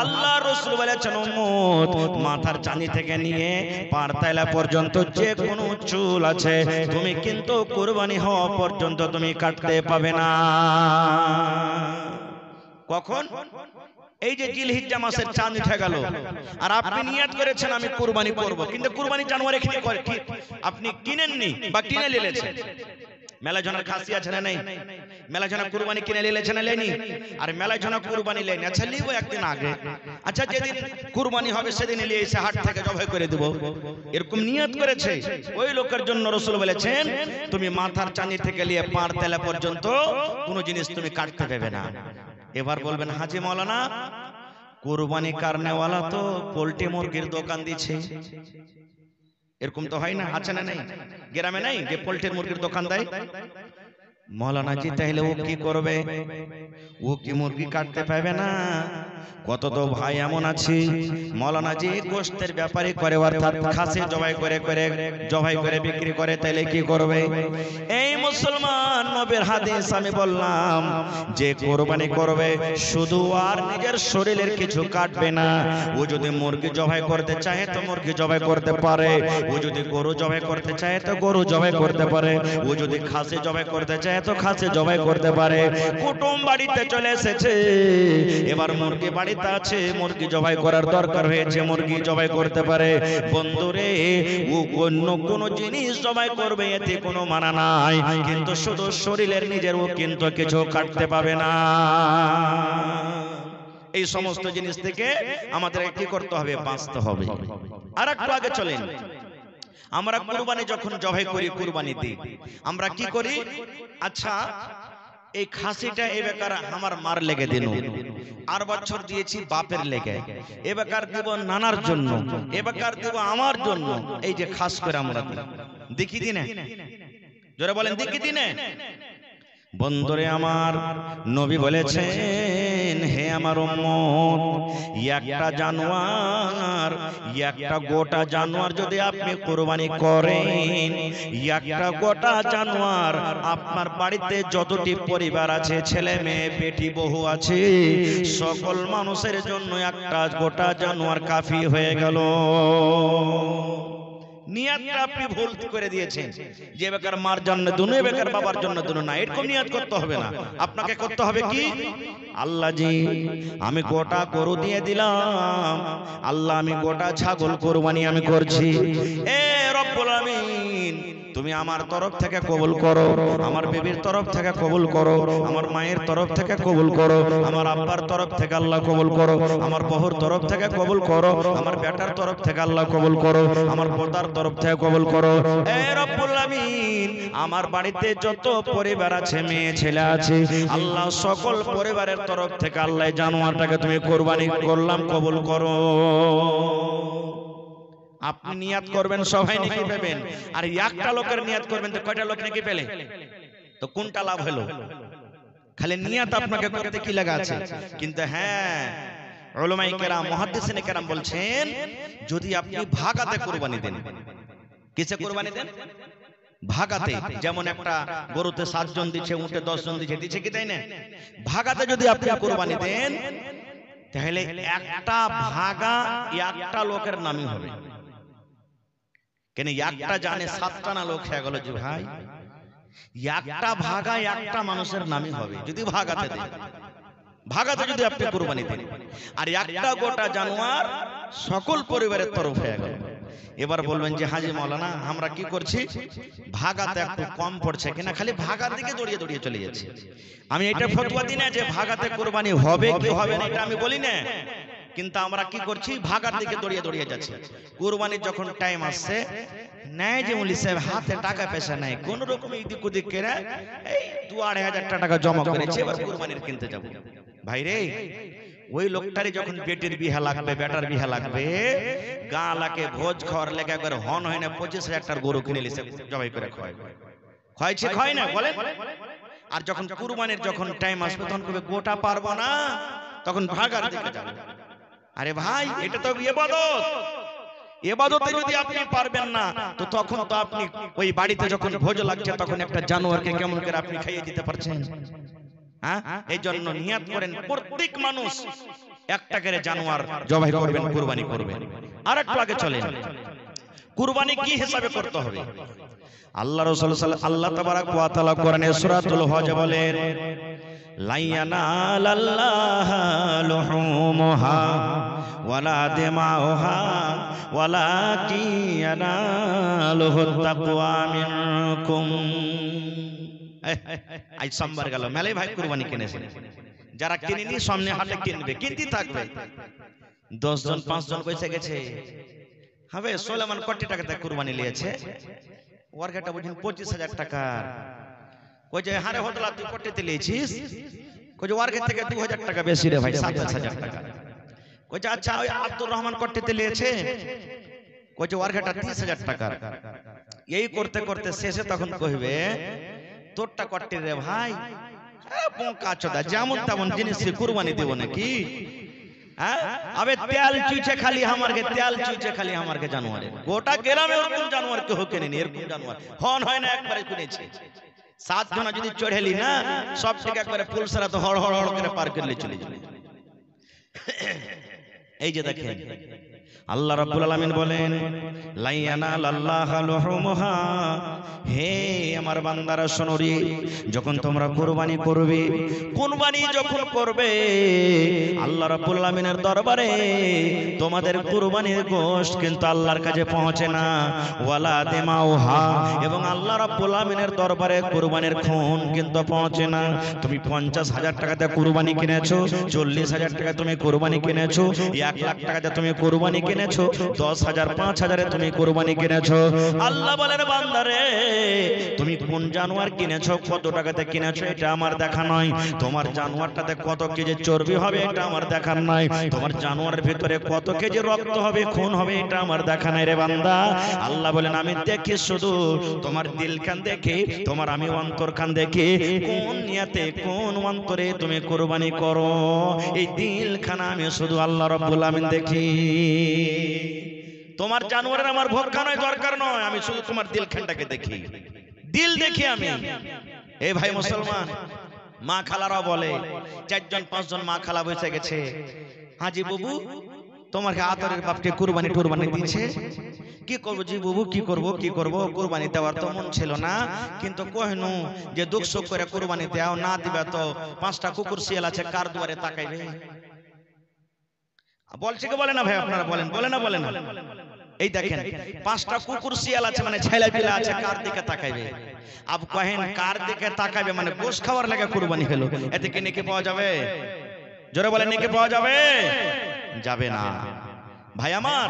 আল্লাহ রাসূল বলেছেন উম্মত, মাথার চাঁদি থেকে নিয়ে পার তালা পর্যন্ত যে কোনো চুল আছে তুমি কিন্তু কুরবানি হওয়া পর্যন্ত তুমি কাটতে পাবে না। কখন? এই যে জিলহিজ্জা মাসের চাঁদ উঠে গেল, আর আপনি নিয়ত করেছেন আমি কুরবানি করব, কিন্তু কুরবানি জানোয়ার এখানে আপনি কিনেননি বা কিনে নিয়েছেন। মেলা জনের খাসি আছে না নাই? মেলা জনা কুরবানি কিনে নিয়েছেন না লেনি? আর মেলা জনা কুরবানি লেনি, আচ্ছা লিব একদিন আগে, আচ্ছা যেদিন কুরবানি হবে সেদিন নিয়ে এসে হাট থেকে জবাই করে দেব, এরকম নিয়ত করেছে। ওই লোকের জন্য রাসূল বলেছেন তুমি মাথার চাঁদি থেকে নিয়ে পার তেলা পর্যন্ত কোনো জিনিস তুমি কাটতে পাবে না। এবার বলবেন হাজি মাওলানা কুরবানি কারনেওয়ালা তো পোল্ট্রি মুরগির দোকান দিচ্ছে, এরকম তো হয় না? আছে না নাই? গ্রামে নাই যে পোল্ট্রি মুরগির দোকান দেয়? মৌলানা জি তাহলে ও কি করবে? ও কি মুরগি কাটতে পারবে না? কত তো ভাই এমন আছে মৌলানা জি গোশতের ব্যাপারে করে, অর্থাৎ খাসি জবাই করে বিক্রি করে, তাহলে কি করবে? এই মুসলমান, নবীর হাদিস আমি বললাম যে কুরবানি করবে শুধু আর নিজের শরীরের কিছু কাটবে না। ও যদি মুরগি জবাই করতে চায় তো মুরগি জবাই করতে পারে, ও যদি গরু জবাই করতে চায় তো গরু জবাই করতে পারে, ও যদি খাসি জবাই করতে চায় তো খাসি জবাই করতে পারে। কুটুম বাড়িতে চলে এসেছে, এবার মুরগি বাড়িতে আছে, মুরগি জবাই করার দরকার হয়েছে, মুরগি জবাই করতে পারে। বন্ধুরে, ও অন্য কোন জিনিস জবাই করবে এতে কোনো মানা নাই, কিন্তু শুধু শরীরের নিজের ও কিন্তু কিছু কাটতে পাবে না। এই সমস্ত জিনিস থেকে আমাদের কি করতে হবে? বাঁচতে হবে। আর একটু আগে চলেন, আমরা কুরবানি যখন জবাই করি, কুরবানি দিই, আমরা কি করি? আচ্ছা, এই খাসিটা এবেকার আমার মার লেগে দিন, আর বছর দিয়েছি বাপের লেগে, এবেকার দিব নানার জন্য, এবেকার দিব আমার জন্য। এই যে খাস করে আমরা দেখি দিনে, জোরে বলেন দেখি দিনে। বন্ধুরে আমার, নবী বলেছেন, হে আমার উম্মত, একটা জানোয়ার, একটা গোটা জানোয়ার যদি আপনি কুরবানি করেন, একটা গোটা জানোয়ার, আপনার বাড়িতে যতটি পরিবার আছে, ছেলে মেয়ে বেটি বহু আছে, সকল মানুষের জন্য একটা গোটা জানোয়ার কাফি হয়ে গেল। নিয়াতটা আপনি ভুল করে দিয়েছেন, যে বেকার মার জন্য দুনো, বেকার বাবার জন্য দুনো না, এরকম নিয়াত করতে হবে না। আপনাকে করতে হবে কি? আল্লাহ জি, আমি গোটা গরু দিয়ে দিলাম, আল্লাহ আমি গোটা ছাগল কুরবানি আমি করছি, এ রব্বুল আমিন তুমি আমার তরফ থেকে কবুল করো, আমার বিবির তরফ থেকে কবুল করো, আমার মায়ের তরফ থেকে কবুল করো, আমার আব্বার তরফ থেকে আল্লাহ কবুল করো, আমার বহুর তরফ থেকে কবুল করো, আমার বেটার তরফ থেকে আল্লাহ কবুল করো, আমার পোতার তরফ থেকে কবুল করো। এ রব্বুল আমিন, আমার বাড়িতে যত পরিবার আছে, মেয়ে ছেলে আছে, আল্লাহ সকল পরিবারের তরফ থেকে আল্লাহ জানোয়ারটাকে তুমি কুরবানি করলাম, কবুল করো। আপনি নিয়াত করবেন, সবাই নেকি পাবেন। আর একটা লোকের নিয়াত করবেন তো কয়টা লোক নেকি পেলে? তো কোনটা লাভ হলো? খালি নিয়াত আপনাকে করতে কি লাগা আছে? কিন্তু হ্যাঁ, উলামায়ে কেরাম, মুহাদ্দিসিনে কেরাম বলছেন, যদি আপনি ভাগাতে কুরবানি দেন। কিসে কুরবানি দেন? ভাগাতে। যেমন একটা গরুতে 7 জন দিচ্ছে, উটে 10 জন দিচ্ছে কি তাই না? ভাগাতে যদি আপনি কুরবানি দেন, তাহলে একটা ভাগা একটা লোকের নামই হবে। কেন একটা জানে 7টা না লোক হয়ে গেল যে ভাই, একটা ভাগা একটা মানুষের নামই হবে যদি ভাগাতে দেন। ভাগাতে যদি আপনি কুরবানি দেন, আর একটা গোটা জানোয়ার সকল পরিবারের তরফ হয়ে গেল। এবার বলবেন যে হাজি মাওলানা, আমরা কি করছি? ভাগাতে একটু কম পড়ছে কিনা, খালি ভাগার দিকে দৌড়িয়ে দৌড়িয়ে চলে যাচ্ছে। আমি এটা ফতোয়া দিই না যে ভাগাতে কুরবানি হবে কি হবে না, এটা আমি বলি না, কিন্তু আমরা কি করছি? ভাগার দিকে দৌড়িয়ে দৌড়িয়ে যাচ্ছি। কুরবানির যখন টাইম আসছে, নাই যে মুলি সাহেব হাতে টাকা পয়সা নাই, কোন রকম এদিক ওদিক করে এই 2-2,500 টাকা জমা করেছে, এবার কুরবানির কিনতে যাব। ভাই রে, ওই লোকটারই যখন বেটির বিহা লাগবে, বেটার বিহা লাগবে, গালাকে ভোজ খাওয়ার লেগে একবার হন হয় না 25,000 টাকার গরু কিনে লিছে, জবাই করে খাওয়াইছে খায় না বলেন। আর যখন কুরবানির যখন টাইম আসবে, তখন কবে গোটা পারবো না, তখন ভাগার দিকে যাবে। আরে ভাই, এটা তো ইবাদত। ইবাদতে যদি আপনি পারবেন না, তো তখন তো আপনি ওই বাড়িতে যখন ভোজ লাগছে, তখন একটা জানোয়ারকে কেমন করে আপনি খাইয়ে দিতে পারছেন? হ্যাঁ, এই জন্য নিয়াত করেন প্রত্যেক মানুষ একটা করে জানোয়ার জবাই করবেন, কুরবানি করবেন। আর একটু আগে চলেন, কুরবানি কি হিসাবে করতে হবে? আল্লাহ রাসূল আল্লাহ তাবারাক ওয়া তাআলা কোরআনে সূরাতুল হজ বলেন, লা ইয়ানালাল্লাহা লুহুমুহা ওয়ালা দিমাউহা ওয়ালাকিন ইয়ানালুহুত তাকওয়া মিনকুম। আজ সোমবার গেল, মেলায় ভাই কুরবানি কিনেছে, যারা কিনেনি সামনে হাটে কিনবে, কিনতে থাকবে। 10 জন 5 জন কইছে গেছে, হবে সুলাইমান কোটি টাকাতে কুরবানি নিয়েছে, ওয়ার্কেটা বুঝিন 25,000 টাকা। কই যে হারে হতলা তুই কোটিতে নিয়েছিস? কই যে ওয়ার্কের থেকে 2,000 টাকা বেশি রে ভাই, 27,000 টাকা। কই যে আচ্ছা ওই আব্দুর রহমান কোটিতে নিয়েছে, কই যে ওয়ার্কেটা 30,000 টাকা। এই করতে করতে শেষে তখন কইবে তোরটা কটে রে ভাই, বোকা চোদা, যেমন তেমন জিনিস কুরবানি দেবো নাকি? আবে তেল চুইছে খালি আমারকে, তেল চুইছে খালি আমারকে জানোয়ারে, গোটা গ্রামে ওরকম জানোয়ার কেউ কেনেনি, এরকম জানোয়ার হন হয় না একবারে কিনেছে। 7 জন যদি চড়েলি না সব থেকে একবারে ফুলসারা তো হড় হড় হড় করে পার করলে চলে যাবে। এই যে দেখেন আল্লাহ রাব্বুল আলামিন বলেন লা ইয়ানালাল্লাহু লুহুমুহা, হে আমার বান্দারা শোনো রে, যখন তোমরা কুরবানি করবে, কুরবানি যখন করবে আল্লাহ রাব্বুল আলামিনের দরবারে তোমাদের কুরবানির গোশত কিন্তু আল্লাহর কাছে পৌঁছে না, ওয়ালা দিমাউহা, এবং আল্লাহ রাব্বুল আলামিনের দরবারে কুরবানির খুন কিন্তু পৌঁছে না। তুমি 50,000 টাকাতে কুরবানি কিনেছো, 40,000 টাকা তুমি কুরবানি কিনেছো, 1 লাখ টাকাতে তুমি কুরবানি কিনেছো, 10,000 5,000 তুমি কুরবানি কিনেছো। আল্লাহ বলেন বান্দারে তুমি কোন জানোয়ার কিনেছো, কত টাকাতে কিনেছো এটা আমার দেখা নয়, তোমার জানোয়ারটাতে কত কেজি চর্বি হবে এটা আমার দেখার নয়, তোমার জানোয়ারের ভিতরে কত কেজি রক্ত হবে, খুন হবে এটা আমার দেখা নাই রে বান্দা। আল্লাহ বলেন আমি দেখি শুধু তোমার দিল কান দেখি, তোমার আমি অন্তর কান দেখি, কোন নিয়তে কোন অন্তরে তুমি কুরবানি করো, এই দিল খানা আমি শুধু আল্লাহ রাব্বুল আমিন দেখি। তোমার জানোয়ারের আমার ভোক্কা নয়, দরকার নয়, আমি শুধু তোমার দিলখানটাকে দেখি, দিল দেখি আমি। এই ভাই মুসলমান, মা খালারাও বলে, 4 জন 5 জন মা খালা বসে গেছে, হাজি বাবু তোমাকে আতরের বাপকে কুরবানি টুরবানি দিয়েছে, কি করবো জি বাবু, কি করব কুরবানি দেওয়ার তো মন ছিল না, কিন্তু কহেনু যে দুঃখ সুখ করে কুরবানি দাও, না দিবে তো 5টা কুকুর শিয়াল আছে কার দুয়ারে তাকাইবে। বলছে কি বলে না ভাই, আপনারা বলেন, বলে না বলে না? এই দেখেন 5টা কুকুর শিয়াল আছে মানে ছেলে পিলা আছে, কার দিকে তাকাইবে? আব কহেন কার দিকে তাকাইবে মানে গোশ খাওয়ার লাগে কুরবানি হলো, এতে কি নেকি পাওয়া যাবে? জোরে বলেন নেকি পাওয়া যাবে? যাবে না ভাই আমার।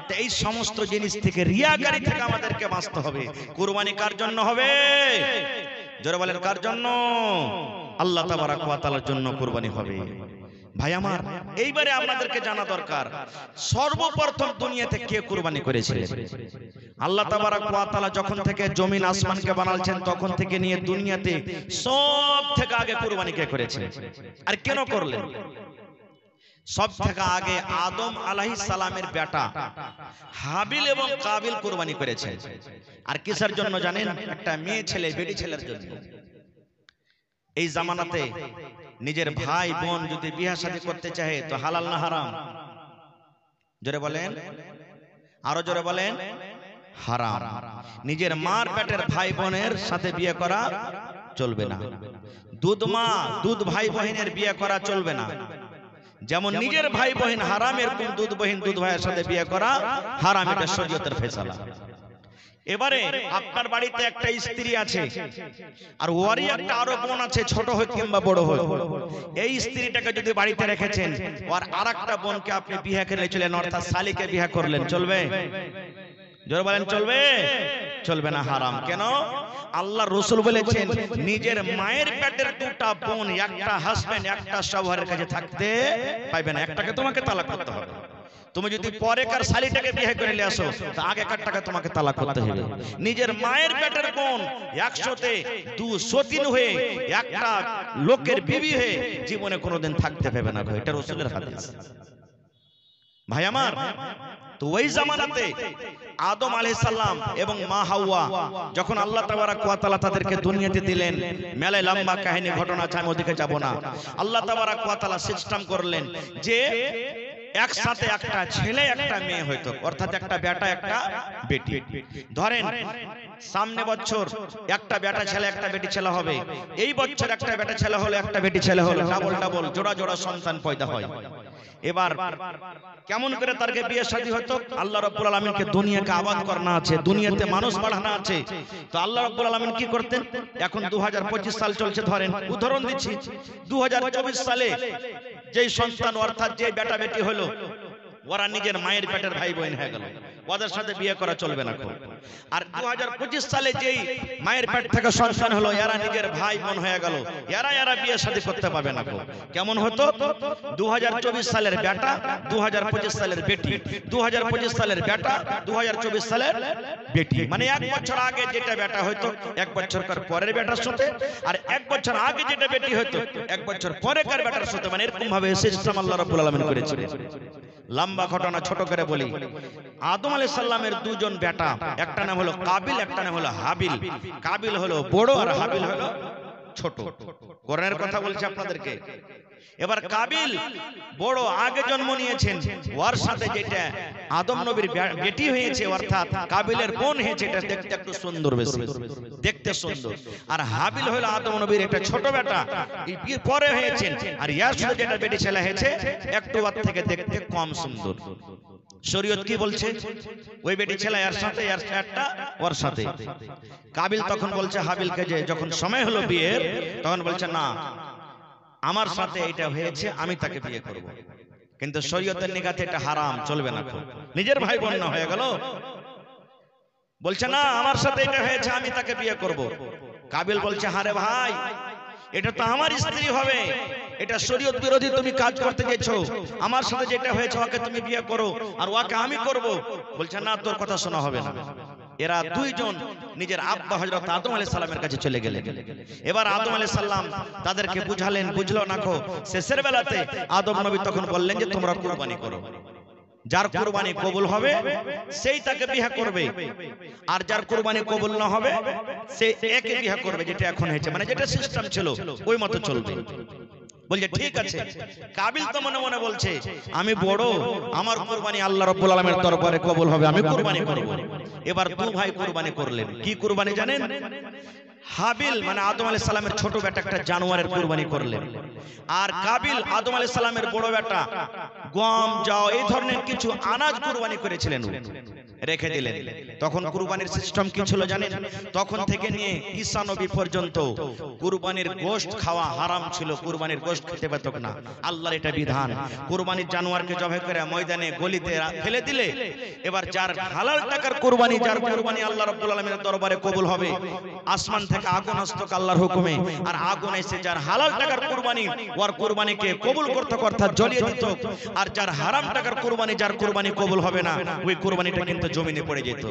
তো এই সমস্ত জিনিস থেকে, রিয়াকারি থেকে আমাদেরকে বাঁচতে হবে। কুরবানি কার জন্য হবে? জোরে বলেন কার জন্য? আল্লাহ তাবারাক ওয়া তাআলার জন্য কুরবানি হবে। ভাই আমার এইবারে আপনাদেরকে জানা দরকার সর্বপ্রথম দুনিয়াতে কে কুরবানি করেছিলেন? আল্লাহ তাবারাক ওয়া তাআলা যখন থেকে জমিন আসমানকে বানালছেন তখন থেকে নিয়ে দুনিয়াতে সব থেকে আগে কুরবানি কে করেছেন আর কেন করলেন? সব থেকে আগে আদম আলাইহিস সালামের বেটা হাবিল এবং কাবিল কুরবানি করেছে। আর কিসের জন্য জানেন? একটা মেয়ে ছেলে, বেটি ছেলের জন্য। এই জামানাতে নিজের ভাই বোন যদি বিয়ে শাদী করতে চায় তো হালাল না হারাম? জোরে বলেন, আরো জোরে বলেন, হারাম। নিজের মার পেটের ভাই বোনের সাথে বিয়ে করা চলবে না। দুধ মা দুধ ভাই বোনের বিয়ে করা চলবে না। যেমন নিজের ভাই বোন হারাম, এরকম দুধ বহিন দুধ ভাইয়ের সাথে বিয়ে করা হারাম, এটা শরীয়তের ফয়সালা। এবারে আপনার বাড়িতে একটা স্ত্রী আছে আর ওরই একটা আরো বোন আছে, ছোট হোক কিংবা বড় হোক, এই স্ত্রীটাকে যদি বাড়িতে রেখেছেন আর আরেকটা বোনকে আপনি বিয়ে করে চলেন, অর্থাৎ শালীকে বিয়ে করলেন, চলবে? জোরে বলেন চলবে? চলবে না, হারাম। কেন? আল্লাহ রাসূল বলেছেন নিজের মায়ের পেটের দুটা বোন একটা হাজবেন্ড একটা শওহরের কাছে থাকতে পাইবে না, একটাকে তোমাকে তালাক করতে হবে। তুমি যদি পরে কার শালীটাকে বিয়ে করে নিয়ে আসো তা আগে কারটাকে তোমাকে তালাক করতে হবে। নিজের মায়ের পেটের বোন 100তে 203 হয়ে একটা লোকের বিবি হয়ে জীবনে কোনোদিন থাকতে পাবে না, এটা রাসূলের হাদিস। ভাই আমার, তো ওই জামানাতে আদম আলাইহিস সালাম এবং মা হাওয়া যখন আল্লাহ তাবারাক ওয়া তাআলা তাদেরকে দুনিয়াতে দিলেন, মেলায় লম্বা কাহিনী ঘটনা আছে, আমি ওদিকে যাব না। আল্লাহ তাবারাক ওয়া তাআলা সিস্টেম করলেন যে একসাথে একটা ছেলে একটা মেয়ে হইতো, অর্থাৎ একটা বেটা একটা বেটি। ধরেন সামনে বছর একটা বেটা ছেলে একটা বেটি ছেলে হবে, এই বছর একটা বেটা ছেলে হলো একটা বেটি ছেলে হলো, ডাবল ডাবল জোড়া জোড়া সন্তান পয়দা হয়। এবার কেমন করে তারকে বিয়ে শাদী হতো? আল্লাহ রাব্বুল আলামিনকে দুনিয়াকে আবাদ করনা আছে, দুনিয়াতে মানুষ বাড়ানো আছে, তো আল্লাহ রাব্বুল আলামিন কি করতেন? এখন 2025 সাল চলছে, ধরেন উদাহরণ দিচ্ছি, 2024 সালে যেই সন্তান অর্থাৎ যে বেটা বেটি হলো ওরা নিজের মায়ের পেটের ভাই বোন হয়ে গেল, ওদের সাথে বিয়ে করা চলবে না। আর 2025 সালে যেই মায়ের পেট থেকে সন্তান হলো এরা নিজের ভাই বোন হয়ে গেল, এরা বিয়ে শাদী করতে পাবে না। কেমন হতো? 2024 সালের বেটা 2025 সালের বেটি, 2025 সালের বেটা 2024 সালের বেটি, মানে 1 বছর আগে যেটা বেটা হয়তো 1 বছর পরের বেটার সাথে, আর 1 বছর আগে যেটা বেটি হয়তো 1 বছর পরেকার বেটার সাথে, মানে এরকম ভাবে সিস্টেম আল্লাহ রাব্বুল আলামিন করেছিলেন। লম্বা ঘটনা ছোট করে বলি। আদম আলাইহিস সালামের দুজন বেটা, একটা নাম হলো কাবিল, একটা নাম হলো হাবিল। কাবিল হলো বড় আর হাবিল হলো ছোট। কোরআনের কথা বলছি আপনাদেরকে। এবার কাবিল বড় আগে জন্ম নিয়েছেন, ওর সাথে যেটা আদম নবীর বেটি হয়েছে অর্থাৎ কাবিলের বোন হয়েছে, এটা দেখতে একটু সুন্দর, বেশি দেখতে সুন্দর। আর হাবিল হলো আদম নবীর একটা ছোট বেটা, বিয়ের পরে হয়েছেন। আর ইয়ার সাথে যেটা বেটি ছেলে হয়েছে একটু ওর থেকে দেখতে কম সুন্দর। শরীয়ত কি বলছে? ওই বেটি ছেলে এর সাথে, এর একটা ওর সাথে। কাবিল তখন বলছে হাবিলকে যে যখন সময় হলো বিয়ের, তখন বলছে না, আমার সাথে এটা হয়েছে, আমি তাকে বিয়ে করব। কিন্তু শরীয়তের নিগাতে এটা হারাম, চলবে না। নিজের ভাই বোন না হয়ে গেল, বলছে না আমার সাথে এটা হয়েছে, আমি তাকে বিয়ে করব। কাবিল বলছে হারে ভাই, এটা তো আমার স্ত্রী হবে, এটা শরীয়ত বিরোধী তুমি কাজ করতে গেছো, আমার সাথে যেটা হয়েছে ওকে তুমি বিয়ে করো আর ওকে আমি করব। বলছে না, তোর কথা শোনা হবে না। এরা দুইজন নিজের আব্বা হযরত আদম আলাইহিস সালামের কাছে চলে গেলেন। এবার আদম আলাইহিস সালাম তাদেরকে বুঝালেন, বুঝলো না। শেষের বেলাতে আদম নবী তখন বললেন যে তোমরা কুরবানি করো, যার কুরবানি কবুল হবে সেই তাকে বিয়ে করবে, আর যার কুরবানি কবুল না হবে সে একে বিয়ে করবে। যেটা এখন হয়েছে, মানে যেটা সিস্টেম ছিল ওই মতো চলবে। বলছে ঠিক আছে। কাবিল তো মনে মনে বলছে আমি বড়, আমার কুরবানি আল্লাহ রাব্বুল আলামিনের দরবারে কবুল হবে, আমি কুরবানি করব। এবার দু ভাই কুরবানি করলেন। কি কুরবানি জানেন? হাবিল মানে আদম আলাইহিস সালামের ছোট বেটা একটা জানোয়ারের কুরবানি করলেন, আর কাবিল আদম আলাইহিস সালামের বড় বেটা গম, জও এই ধরনের কিছু আনাজ কুরবানি করেছিলেন, রেখে দিলেন। তখন কুরবানির সিস্টেম কি ছিল জানেন? তখন থেকে নিয়ে ঈসা নবী পর্যন্ত কুরবানির গোশত খাওয়া হারাম ছিল, কুরবানির গোশত খেতে পেত না। আল্লাহর এটা বিধান। কুরবানির জানোয়ারকে জবাই করে ময়দানে গলিতে ফেলে দিলে, এবার যার হালাল টাকার কুরবানি, যার কুরবানি আল্লাহ রাব্বুল আলামিনের দরবারে কবুল হবে, আসমান থেকে আগুন আসতো আল্লাহর হুকুমে, আর আগুন এসে যার হালাল টাকার কুরবানি ওর কুরবানিকে কবুল করতে করতে জ্বলিয়ে দিত। আর যার হারাম টাকার কুরবানি, যার কুরবানি কবুল হবে না, ওই কুরবানিটা কিন্তু জমিনে পড়ে যেত।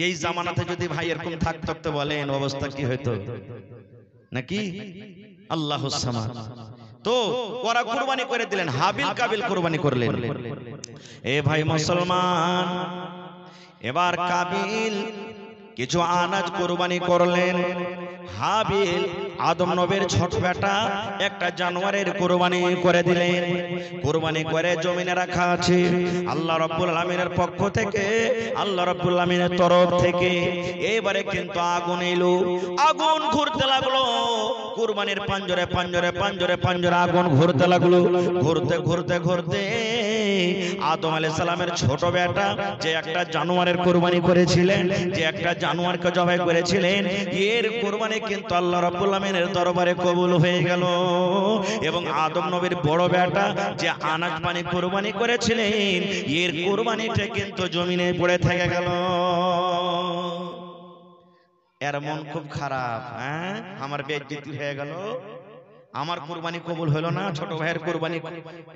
এই জামানাতে যদি ভাই এরকম থাকতো তো বলেন অবস্থা কি হতো নাকি? আল্লাহুস সামাদ। তো ওরা কুরবানি করে দিলেন, হাবিল কাবিল কুরবানি করলেন। এ ভাই মুসলমান, এবার কাবিল কিছু আনাজ কুরবানি করলেন, হাবিল আদম নবীর ছোট বেটা একটা জানোয়ারের কুরবানি করে দিলেন। কুরবানি করে জমিনে রাখা আছে। আল্লাহ রাব্বুল আলামিনের পক্ষ থেকে, আল্লাহ রাব্বুল আলামিনের তরফ থেকে এবারে কিন্তু আগুন এলো, আগুন ঘুরতে লাগলো। কুরবানির পাঞ্জরে পাঞ্জরে পাঞ্জরে পাঞ্জরে আগুন ঘুরতে লাগলো। ঘুরতে ঘুরতে ঘুরতে আদম আলাইহিস সালামের ছোট বেটা যে একটা জানোয়ারের কুরবানি করেছিলেন, যে একটা জানোয়ারকে জবাই করেছিলেন, এর কুরবানি কিন্তু আল্লাহ রাব্বুল আলামিনের দরবারে কবুল হয়ে গেল। এবং আদম নবীর বড় বেটা যে আনাজ পানি কুরবানি করেছিলেন, এর কুরবানিটা কিন্তু জমিনে পড়ে থেকে গেল। এর মন খুব খারাপ, হ্যাঁ আমার বেইজ্জতি হয়ে গেল, আমার কুরবানি কবুল হলো না, ছোট ভাইয়ের কুরবানি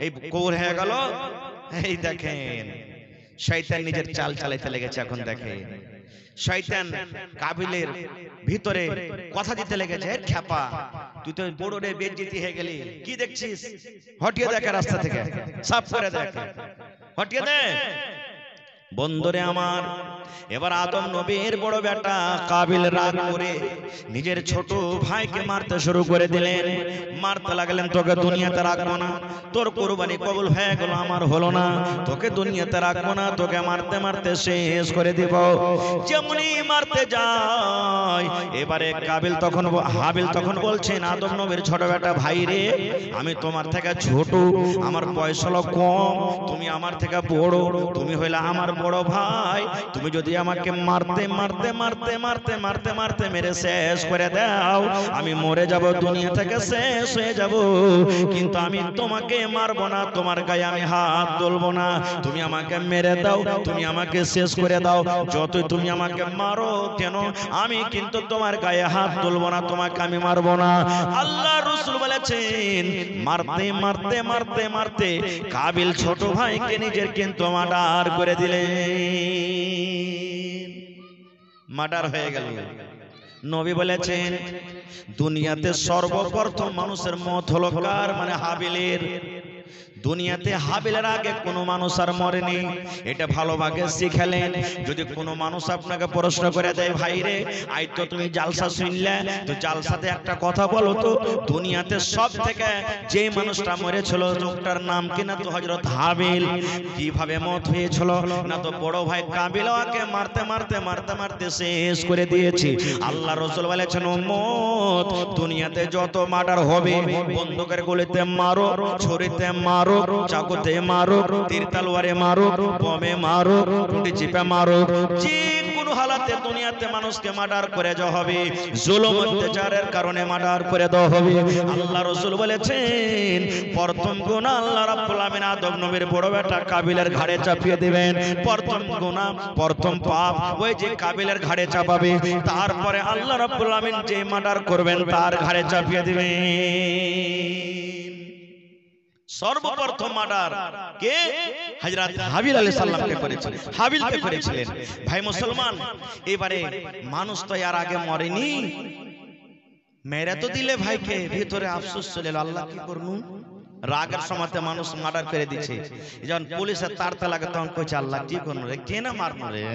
এই কবুল হয়ে গেল। এই দেখেন শয়তান নিজের চাল চালাইতে লেগেছে। এখন দেখেন শয়তান কাবিলের ভিতরে কথা দিতে লেগেছে, খ্যাপা তুই তো বড় রে বেইজ্জতি হয়ে গেলি, কি দেখছিস, হটিয়ে দেখ রাস্তা থেকে, সাফ করে দেখ, হটিয়ে দে। বন্ধুরে আমার, এবার আদম নবীর বড় বেটা কাবিল রাগ করে নিজের ছোট ভাইকে মারতে শুরু করে দিলেন। মারতে লাগলেন, তোকে দুনিয়াতে রাখবো না, তোর কুরবানি কবুল হয়ে গেল, আমার হলো না, তোকে দুনিয়াতে রাখবো না, তোকে মারতে মারতে শেষ করে দিব। যেমনি মারতে যায়, এবারে কাবিল তখন হাবিল তখন বলছেন, আদম নবীর ছোট বেটা ভাই রে, আমি তোমার থেকে ছোট, আমার বয়স হলো কম, তুমি আমার থেকে বড়, তুমি হইলে আমার বড় ভাই, তুমি যদি আমাকে মারতে মারতে মারতে মারতে মারতে মারতে মেরে শেষ করে দাও, আমি মরে যাব, দুনিয়া থেকে শেষ হয়ে যাব, কিন্তু আমি তোমাকে মারবো না, তোমার গায়ে আমি হাত তুলবো না। তুমি আমাকে মেরে দাও, তুমি আমাকে শেষ করে দাও, যতই তুমি আমাকে মারো কেন আমি কিন্তু তোমার গায়ে হাত তুলবো না, তোমাকে আমি মারবো না। আল্লাহ রাসূল বলেছেন মারতে মারতে মারতে মারতে কাবিল ছোট ভাইকে নিজের কিন্তু মার্ডার করে দিলেন, মার্ডার হয়ে গেল। নবী বলেছেন দুনিয়াতে সর্বপ্রথম মানুষের মত হলো কার? মানে হাবিলের। দুনিয়াতে হাবিলের আগে কোনো মানুষ আর মরেনি, এটা ভালোভাবে শিখালেন। যদি কোনো মানুষ আপনাকে প্রশ্ন করে দেয় ভাই রে আই তো তুমি জালসা শুনলে, তো জালসাতে একটা কথা বলো তো, দুনিয়াতে সব থেকে যে মানুষটা মরেছিল লোকটার নাম কি? না তো হযরত হাবিল। কিভাবে মত হয়েছিল? না তো বড় ভাই কাবিল ওকে মারতে মারতে মারতে মারতে শেষ করে দিয়েছে। আল্লাহ রাসূল বলেছেন উম্মত দুনিয়াতে যত মার্ডার হবে বন্দুকের গুলিতে মারো, ছুরিতে মারো, চাকুতে মারো, তীর তলোয়ারে মারো, বোমে মারো, টুটি চিপে মারো, যে কোনো হালাতে দুনিয়াতে মানুষকে মার্ডার করে দেওয়া হবে, জুলুম অত্যাচারের কারণে মার্ডার করে দেওয়া হবে। আল্লাহ রাসূল বলেছেন প্রথম গুনাহ আল্লাহ রাব্বুল আমিন আদম নবীর বড় বেটা কাবিলের ঘাড়ে চাপিয়ে দিবেন। প্রথম গুনাহ প্রথম পাপ ওই যে কাবিলের ঘাড়ে চাপাবে, তারপরে আল্লাহ রাব্বুল আমিন যে মার্ডার করবেন তার ঘাড়ে চাপিয়ে দিবেন। সর্বপ্রথম মার্ডার কে? হযরত হাবিল আলাইহিস সালামকে করেছিলেন, হাবিলকে করেছিলেন। ভাই মুসলমান, এবারে মানুষ তো এর আগে মরেনি, মেরে তো দিলে ভাইকে, ভিতরে আফসোস চলে এলো, আল্লাহ কি করবো, রাগের সময়তে মানুষ মার্ডার করে দিচ্ছে। যখন পুলিশের তাড়তা লাগে তখন কইছে আল্লাহ কি করবো রে, কে না মারনো রে,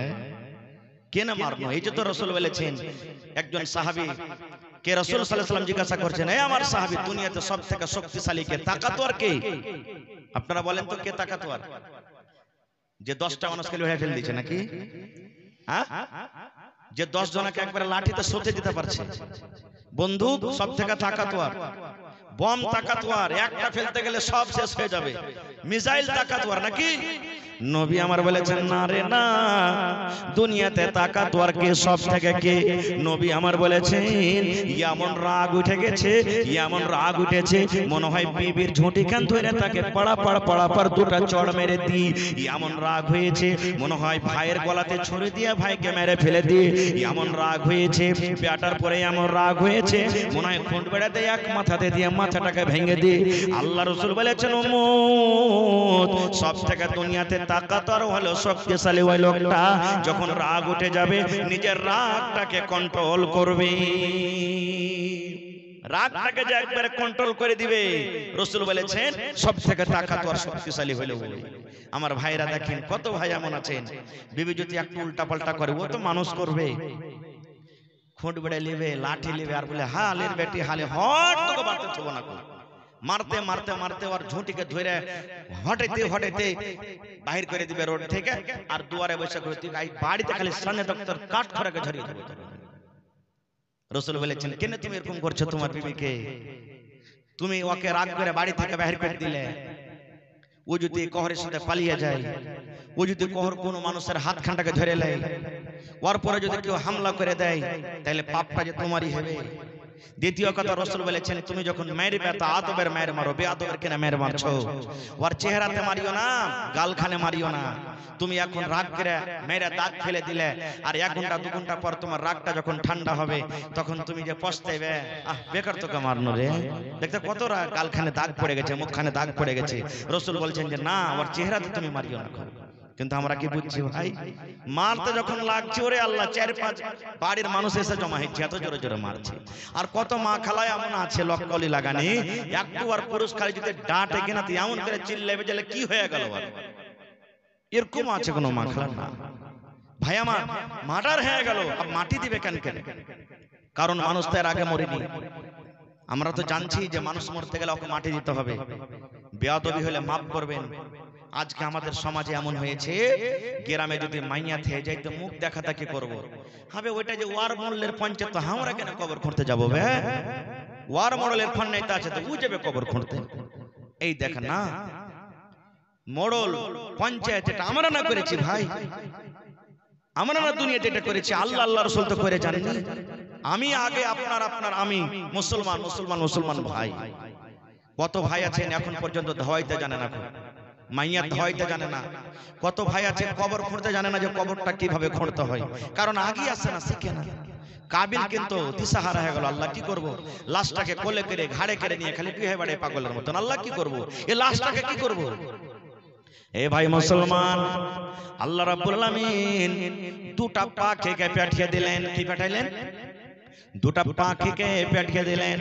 কে না মারনো। এই যে তো রাসূল বলেছেন একজন সাহাবী কে রাসূল সাল্লাল্লাহু আলাইহি ওয়াসাল্লাম জিজ্ঞাসা করছেন এই আমার সাহাবী দুনিয়াতে সবথেকে শক্তিশালী কে, তাকাতওয়ার কে? আপনারা বলেন তো কে তাকাতওয়ার? যে 10টা মানুষকে লড়ে ফেল দিয়েছে নাকি? হ্যাঁ, যে 10 জনকে একবারে লাঠিতে সঁতে দিতে পারছে। বন্দুক সবথেকে তাকাতওয়ার, বম তাকাতওয়ার, একটা ফেলতে গেলে সব শেষ হয়ে যাবে। মিসাইল তাকাতওয়ার নাকি? নবী আমার বলেছেন না রে না, দুনিয়াতে তাকাতওয়ার কে সব থেকে কে? নবী আমার বলেছেন এমন রাগ উঠে গেছে, এমন রাগ উঠেছে মনে হয় বিবির ঝুঁটি খান ধরে তাকে পাড়া পাড়া পাড়া পাড় দুটা চড় মেরে দি। এমন রাগ হয়েছে মনে হয় ভাইয়ের গলাতে ছুরি দিয়ে ভাইকে মেরে ফেলে দি। এমন রাগ হয়েছে পেটার পরে, এমন রাগ হয়েছে মনে হয় খুঁট বেড়াতে এক মাথাতে দিয়ে মাথাটাকে ভেঙে দি। আল্লাহ রাসূল বলেছেন উম্মত সব থেকে দুনিয়াতে তাকাতওয়ার হলো শক্তিশালী ওই লোকটা যখন রাগ উঠে যাবে নিজের রাগটাকে কন্ট্রোল করবে, রাগটাকে যে একবারে কন্ট্রোল করে দিবে। রাসূল বলেছেন সব থেকে তাকাতওয়ার শক্তিশালী হলো ওই। আমার ভাইরা দেখেন কত ভাই এমন আছেন বিবি যদি একটু উল্টা পাল্টা করে ও তো মানুষ করবে, খুঁট বেড়ে নেবে, লাঠি নেবে আর বলে হালের বেটি হালে হট তোকে বাড়তে ছোব না, মারতে মারতে মারতে আর ঝুঁটিকে ধরে হটাইতে হটাইতে বাহির করে দিবে রোড থেকে, আর দুয়ারে বসে করে তুই বাড়িতে খালি সামনে ডক্টর কাঠ খড়াকে ঝরিয়ে দেবে। রাসূল বলেছেন কেন তুমি এরকম করছো তোমার বিবিকে? তুমি ওকে রাগ করে বাড়ি থেকে বাহির করে দিলে, ও যদি কহরের সাথে পালিয়ে যায়, ও যদি কহর কোনো মানুষের হাত খানটাকে ধরে নেয়, ওর পরে যদি কেউ হামলা করে দেয় তাহলে পাপটা যে তোমারই হবে। দ্বিতীয় কথা রাসূল বলেছেন তুমি যখন মারবে তা আদবের মার মারো, বেয়াদবের কেন মার মারছো? ওর চেহারাতে মারিও না, গালখানে মারিও না। তুমি এখন রাগ করে মেরে দাগ ফেলে দিলে, আর 1 ঘন্টা 2 ঘন্টা পর তোমার রাগটা যখন ঠান্ডা হবে তখন তুমি যে পস্তাইবে, বেকার তোকে মারনো রে, দেখতে কত রাগ, গালখানে দাগ পড়ে গেছে, মুখখানে দাগ পড়ে গেছে। রাসূল বলছেন যে না, ওর চেহারাতে তুমি মারিও না। কিন্তু আমরা কি বুঝছি ভাই, মারতে যখন লাগছে ওরে আল্লাহ 4-5 বাড়ির মানুষ এসে জমা হচ্ছে, এত জোরে জোরে মারছে। আর কত মা খালায় এমন আছে লক্কলি লাগানি, একটু আর পুরুষ খালি যদি ডাঁটে কিনা তুই এমন করে চিল্লাবে যে কি হয়ে গেল, এরকম আছে কোন মা খালা না। ভাই আমার মার্ডার হয়ে গেল, আর মাটি দিবে কেন? কারণ মানুষ তো এর আগে মরেনি। আমরা তো জানছি যে মানুষ মরতে গেলে ওকে মাটি দিতে হবে, বেয়াদবি হলে মাফ করবেন। আজকে আমাদের সমাজে এমন হয়েছে গ্রামে যদি মাইয়া থেকে যাই তো মুখ দেখাতা কি করবো, হবে ওইটা যে ওয়ার মডেলের পঞ্চায়েত তো আমরা কেন কবর খুঁড়তে যাবো? ওয়ার মডেলের ফান্ড নেতা আছে তো ও যাবে কবর খুঁড়তে। এই দেখেন না, মডেল পঞ্চায়েত এটা আমরা না করেছি ভাই, আমরা না দুনিয়াতে এটা করেছি, আল্লাহ আল্লাহ রাসূল তো করে জানেনি। আমি আগে আপনার আমি মুসলমান মুসলমান মুসলমান ভাই। কত ভাই আছেন এখন পর্যন্ত ধোয়াইতে জানে না, মাইয়া ধোয়াইতে জানে না। কত ভাই আছে কবর খুঁড়তে জানে না যে কবরটা কিভাবে খুঁড়তে হয়, কারণ আগে আসে না, শিখে না। কাবিল কিন্তু দিশাহারা হয়ে গেল। আল্লাহ কি করব? লাশটাকে কোলে করে ঘাড়ে করে নিয়ে খালি টুহে বাড়ে পাগলের মতন। আল্লাহ কি করব? এই লাশটাকে কি করব? এ ভাই মুসলমান, আল্লাহ রাব্বুল আলামিন দুটা পাখিকে পাঠিয়ে দিলেন। কি পাঠাইলেন? দুটা পাখিকে পাঠিয়ে দিলেন।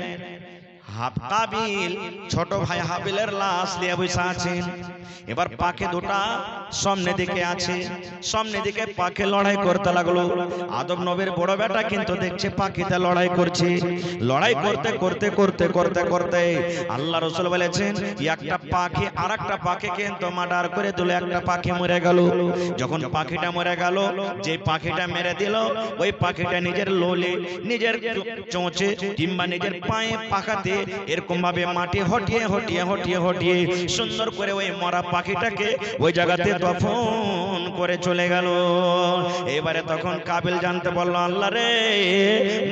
কাবিল ছোট ভাই হাবিলের লাশ নিয়ে বসে আছেন। এবার পাখি দুটা সামনে দিকে আছে, সামনে দিকে পাখি লড়াই করতে লাগলো। আদম নবীর বড় বেটা কিন্তু দেখছে পাখিতে লড়াই করছে। লড়াই করতে করতে করতে করতে করতে আল্লাহ রাসূল বলেছেন একটা পাখি আরেকটা পাখি কিন্তু মার্ডার করে দিল, একটা পাখি মরে গেল। যখন পাখিটা মরে গেল, যে পাখিটা মেরে দিল ওই পাখিটা নিজের লোলে, নিজের চোঁচে কিংবা নিজের পায়ে পাখাতে এরকম ভাবে মাটি হটিয়ে হটিয়ে হটিয়ে হটিয়ে সুন্দর করে ওই মরা পাখিটাকে ওই জায়গাতে দফন করে চলে গেল। এবারে তখন কাবিল জানতে বললো, আল্লাহ রে,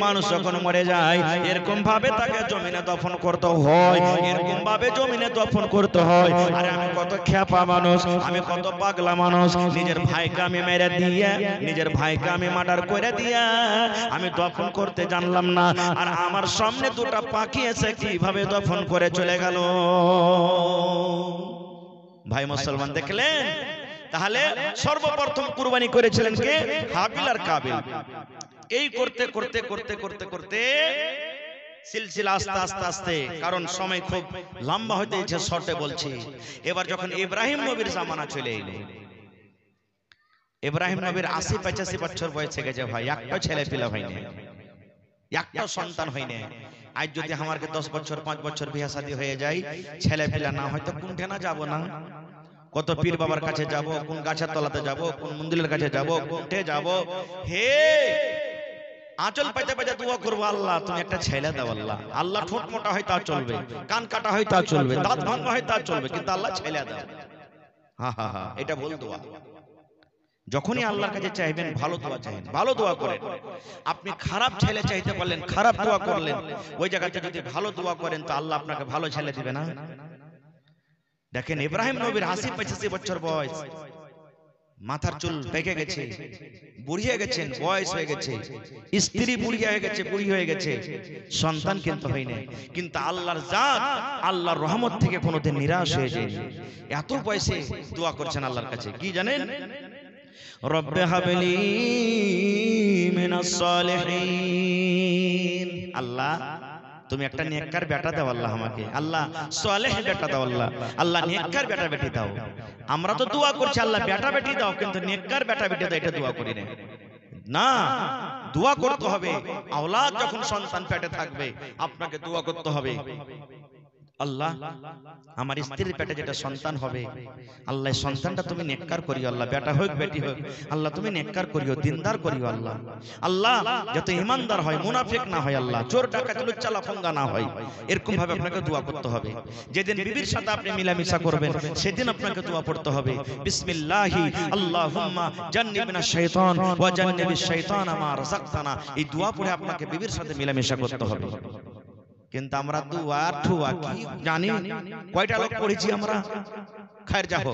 মানুষ যখন মরে যায় এরকম ভাবে তাকে জমিনে দফন করতে হয়, এরকম ভাবে জমিনে দফন করতে হয়। আরে আমি কত খ্যাপা মানুষ, আমি কত পাগলা মানুষ, নিজের ভাইকে আমি মেরে দিয়ে, নিজের ভাইকে আমি মার্ডার করে দিয়া আমি দফন করতে জানলাম না, আর আমার সামনে দুটা পাখি এসে কিভাবে দফন করে চলে গেল। ভাই মুসলমান দেখলেন? তাহলে সর্বপ্রথম কুরবানি করেছিলেন কে? হাবিল আর কাবিল। এই করতে করতে করতে করতে করতে সিলসিলা আস্তে আস্তে আস্তে, কারণ সময় খুব লম্বা হতে ইচ্ছে, শর্টে বলছি। এবার যখন ইব্রাহিম নবীর জামানা চলে এলো, ইব্রাহিম নবীর ৮০-৮৫ বছর বয়সে গেছে ভাই, একটা ছেলে পিলা হয়নি, একটা সন্তান হয়নি। আজ যদি আমাকে 10 বছর 5 বছর বিয়ে শাদী হয়ে যায়, ছেলে পিলা না হয়তো কোনঠে না যাব না, কত পীর বাবার কাছে যাব, কোন গাছের তলাতে যাব, কোন মন্দিরের কাছে যাব, কোনঠে যাব। হে আঁচল পাইতে পাইতে দোয়া করবো, আল্লাহ তুমি একটা ছেলে দাও। আল্লাহ, আল্লাহ ঠোঁট মোটা হয় তা চলবে, কান কাটা হয় তা চলবে, দাঁত ভাঙা হয় তা চলবে, কিন্তু আল্লাহ ছেলে দাও। হা হা হা, এটা বল দোয়া। যখনই আল্লাহর কাছে চাইবেন ভালো দোয়া চাইবেন, ভালো দোয়া করেন। আপনি খারাপ ছেলে চাইতে পারলেন, খারাপ দোয়া করলেন, ওই জায়গাতে যদি ভালো দোয়া করেন তো আল্লাহ আপনাকে ভালো ছেলে দিবে না। দেখেন ইব্রাহিম নবীর ৮০-৮৫ বছর বয়স, মাথার চুল পেকে গেছে, বুড়িয়ে গেছেন, বয়স হয়ে গেছে, স্ত্রী বুড়িয়ে হয়ে গেছে, বুড়ি হয়ে গেছে, সন্তান কিন্তু হয়নি। কিন্তু আল্লাহর জাত, আল্লাহর রহমত থেকে কোনোদিন নিরাশ হয়ে যায়নি। এত বয়সে দোয়া করছেন আল্লাহর কাছে। কি জানেন? রব্বে হাবলি মিনাস সালিহিন, আল্লাহ তুমি একটা নেককার বেটা দাও আল্লাহ আমাকে, আল্লাহ সালেহ বেটা দাও আল্লাহ, আল্লাহ নেককার বেটা বেটি দাও। আমরা তো দোয়া করছি আল্লাহ বেটা বেটি দাও, কিন্তু নেককার বেটা বেটি দাও এটা দোয়া করি না। না, দোয়া করতে হবে। আওলাদ যখন সন্তান পেটে থাকবে আপনাকে দোয়া করতে হবে, আল্লাহ আমার স্ত্রীর পেটে যেটা সন্তান হবে, আল্লাহ সন্তানটা তুমি নেককার করিও, আল্লাহ বেটা হোক বেটি হোক, আল্লাহ তুমি নেককার করিও, দিনদার করিও। আল্লাহ, আল্লাহ যত ইমানদার হয়, মুনাফিক না হয়, আল্লাহ চোর ডাকাত লুচ্চা লাফাঙ্গা না হয়, এরকম ভাবে আপনাকে দোয়া করতে হবে। যেদিন বিবির সাথে আপনি মিলামিশা করবেন সেদিন আপনাকে দোয়া পড়তে হবে, বিসমিল্লাহি আল্লাহুম্মা জান্নিবনা শাইতান ওয়া জান্নিবিশ শাইতানা মা রাযাকতানা। এই দোয়া পড়ে আপনাকে বিবির সাথে মিলামিশা করতে হবে। কিন্তু আমরা দুয়া ঠুয়া কি জানি, কয়টা লোক পড়েছি আমরা? খায়ের যাও,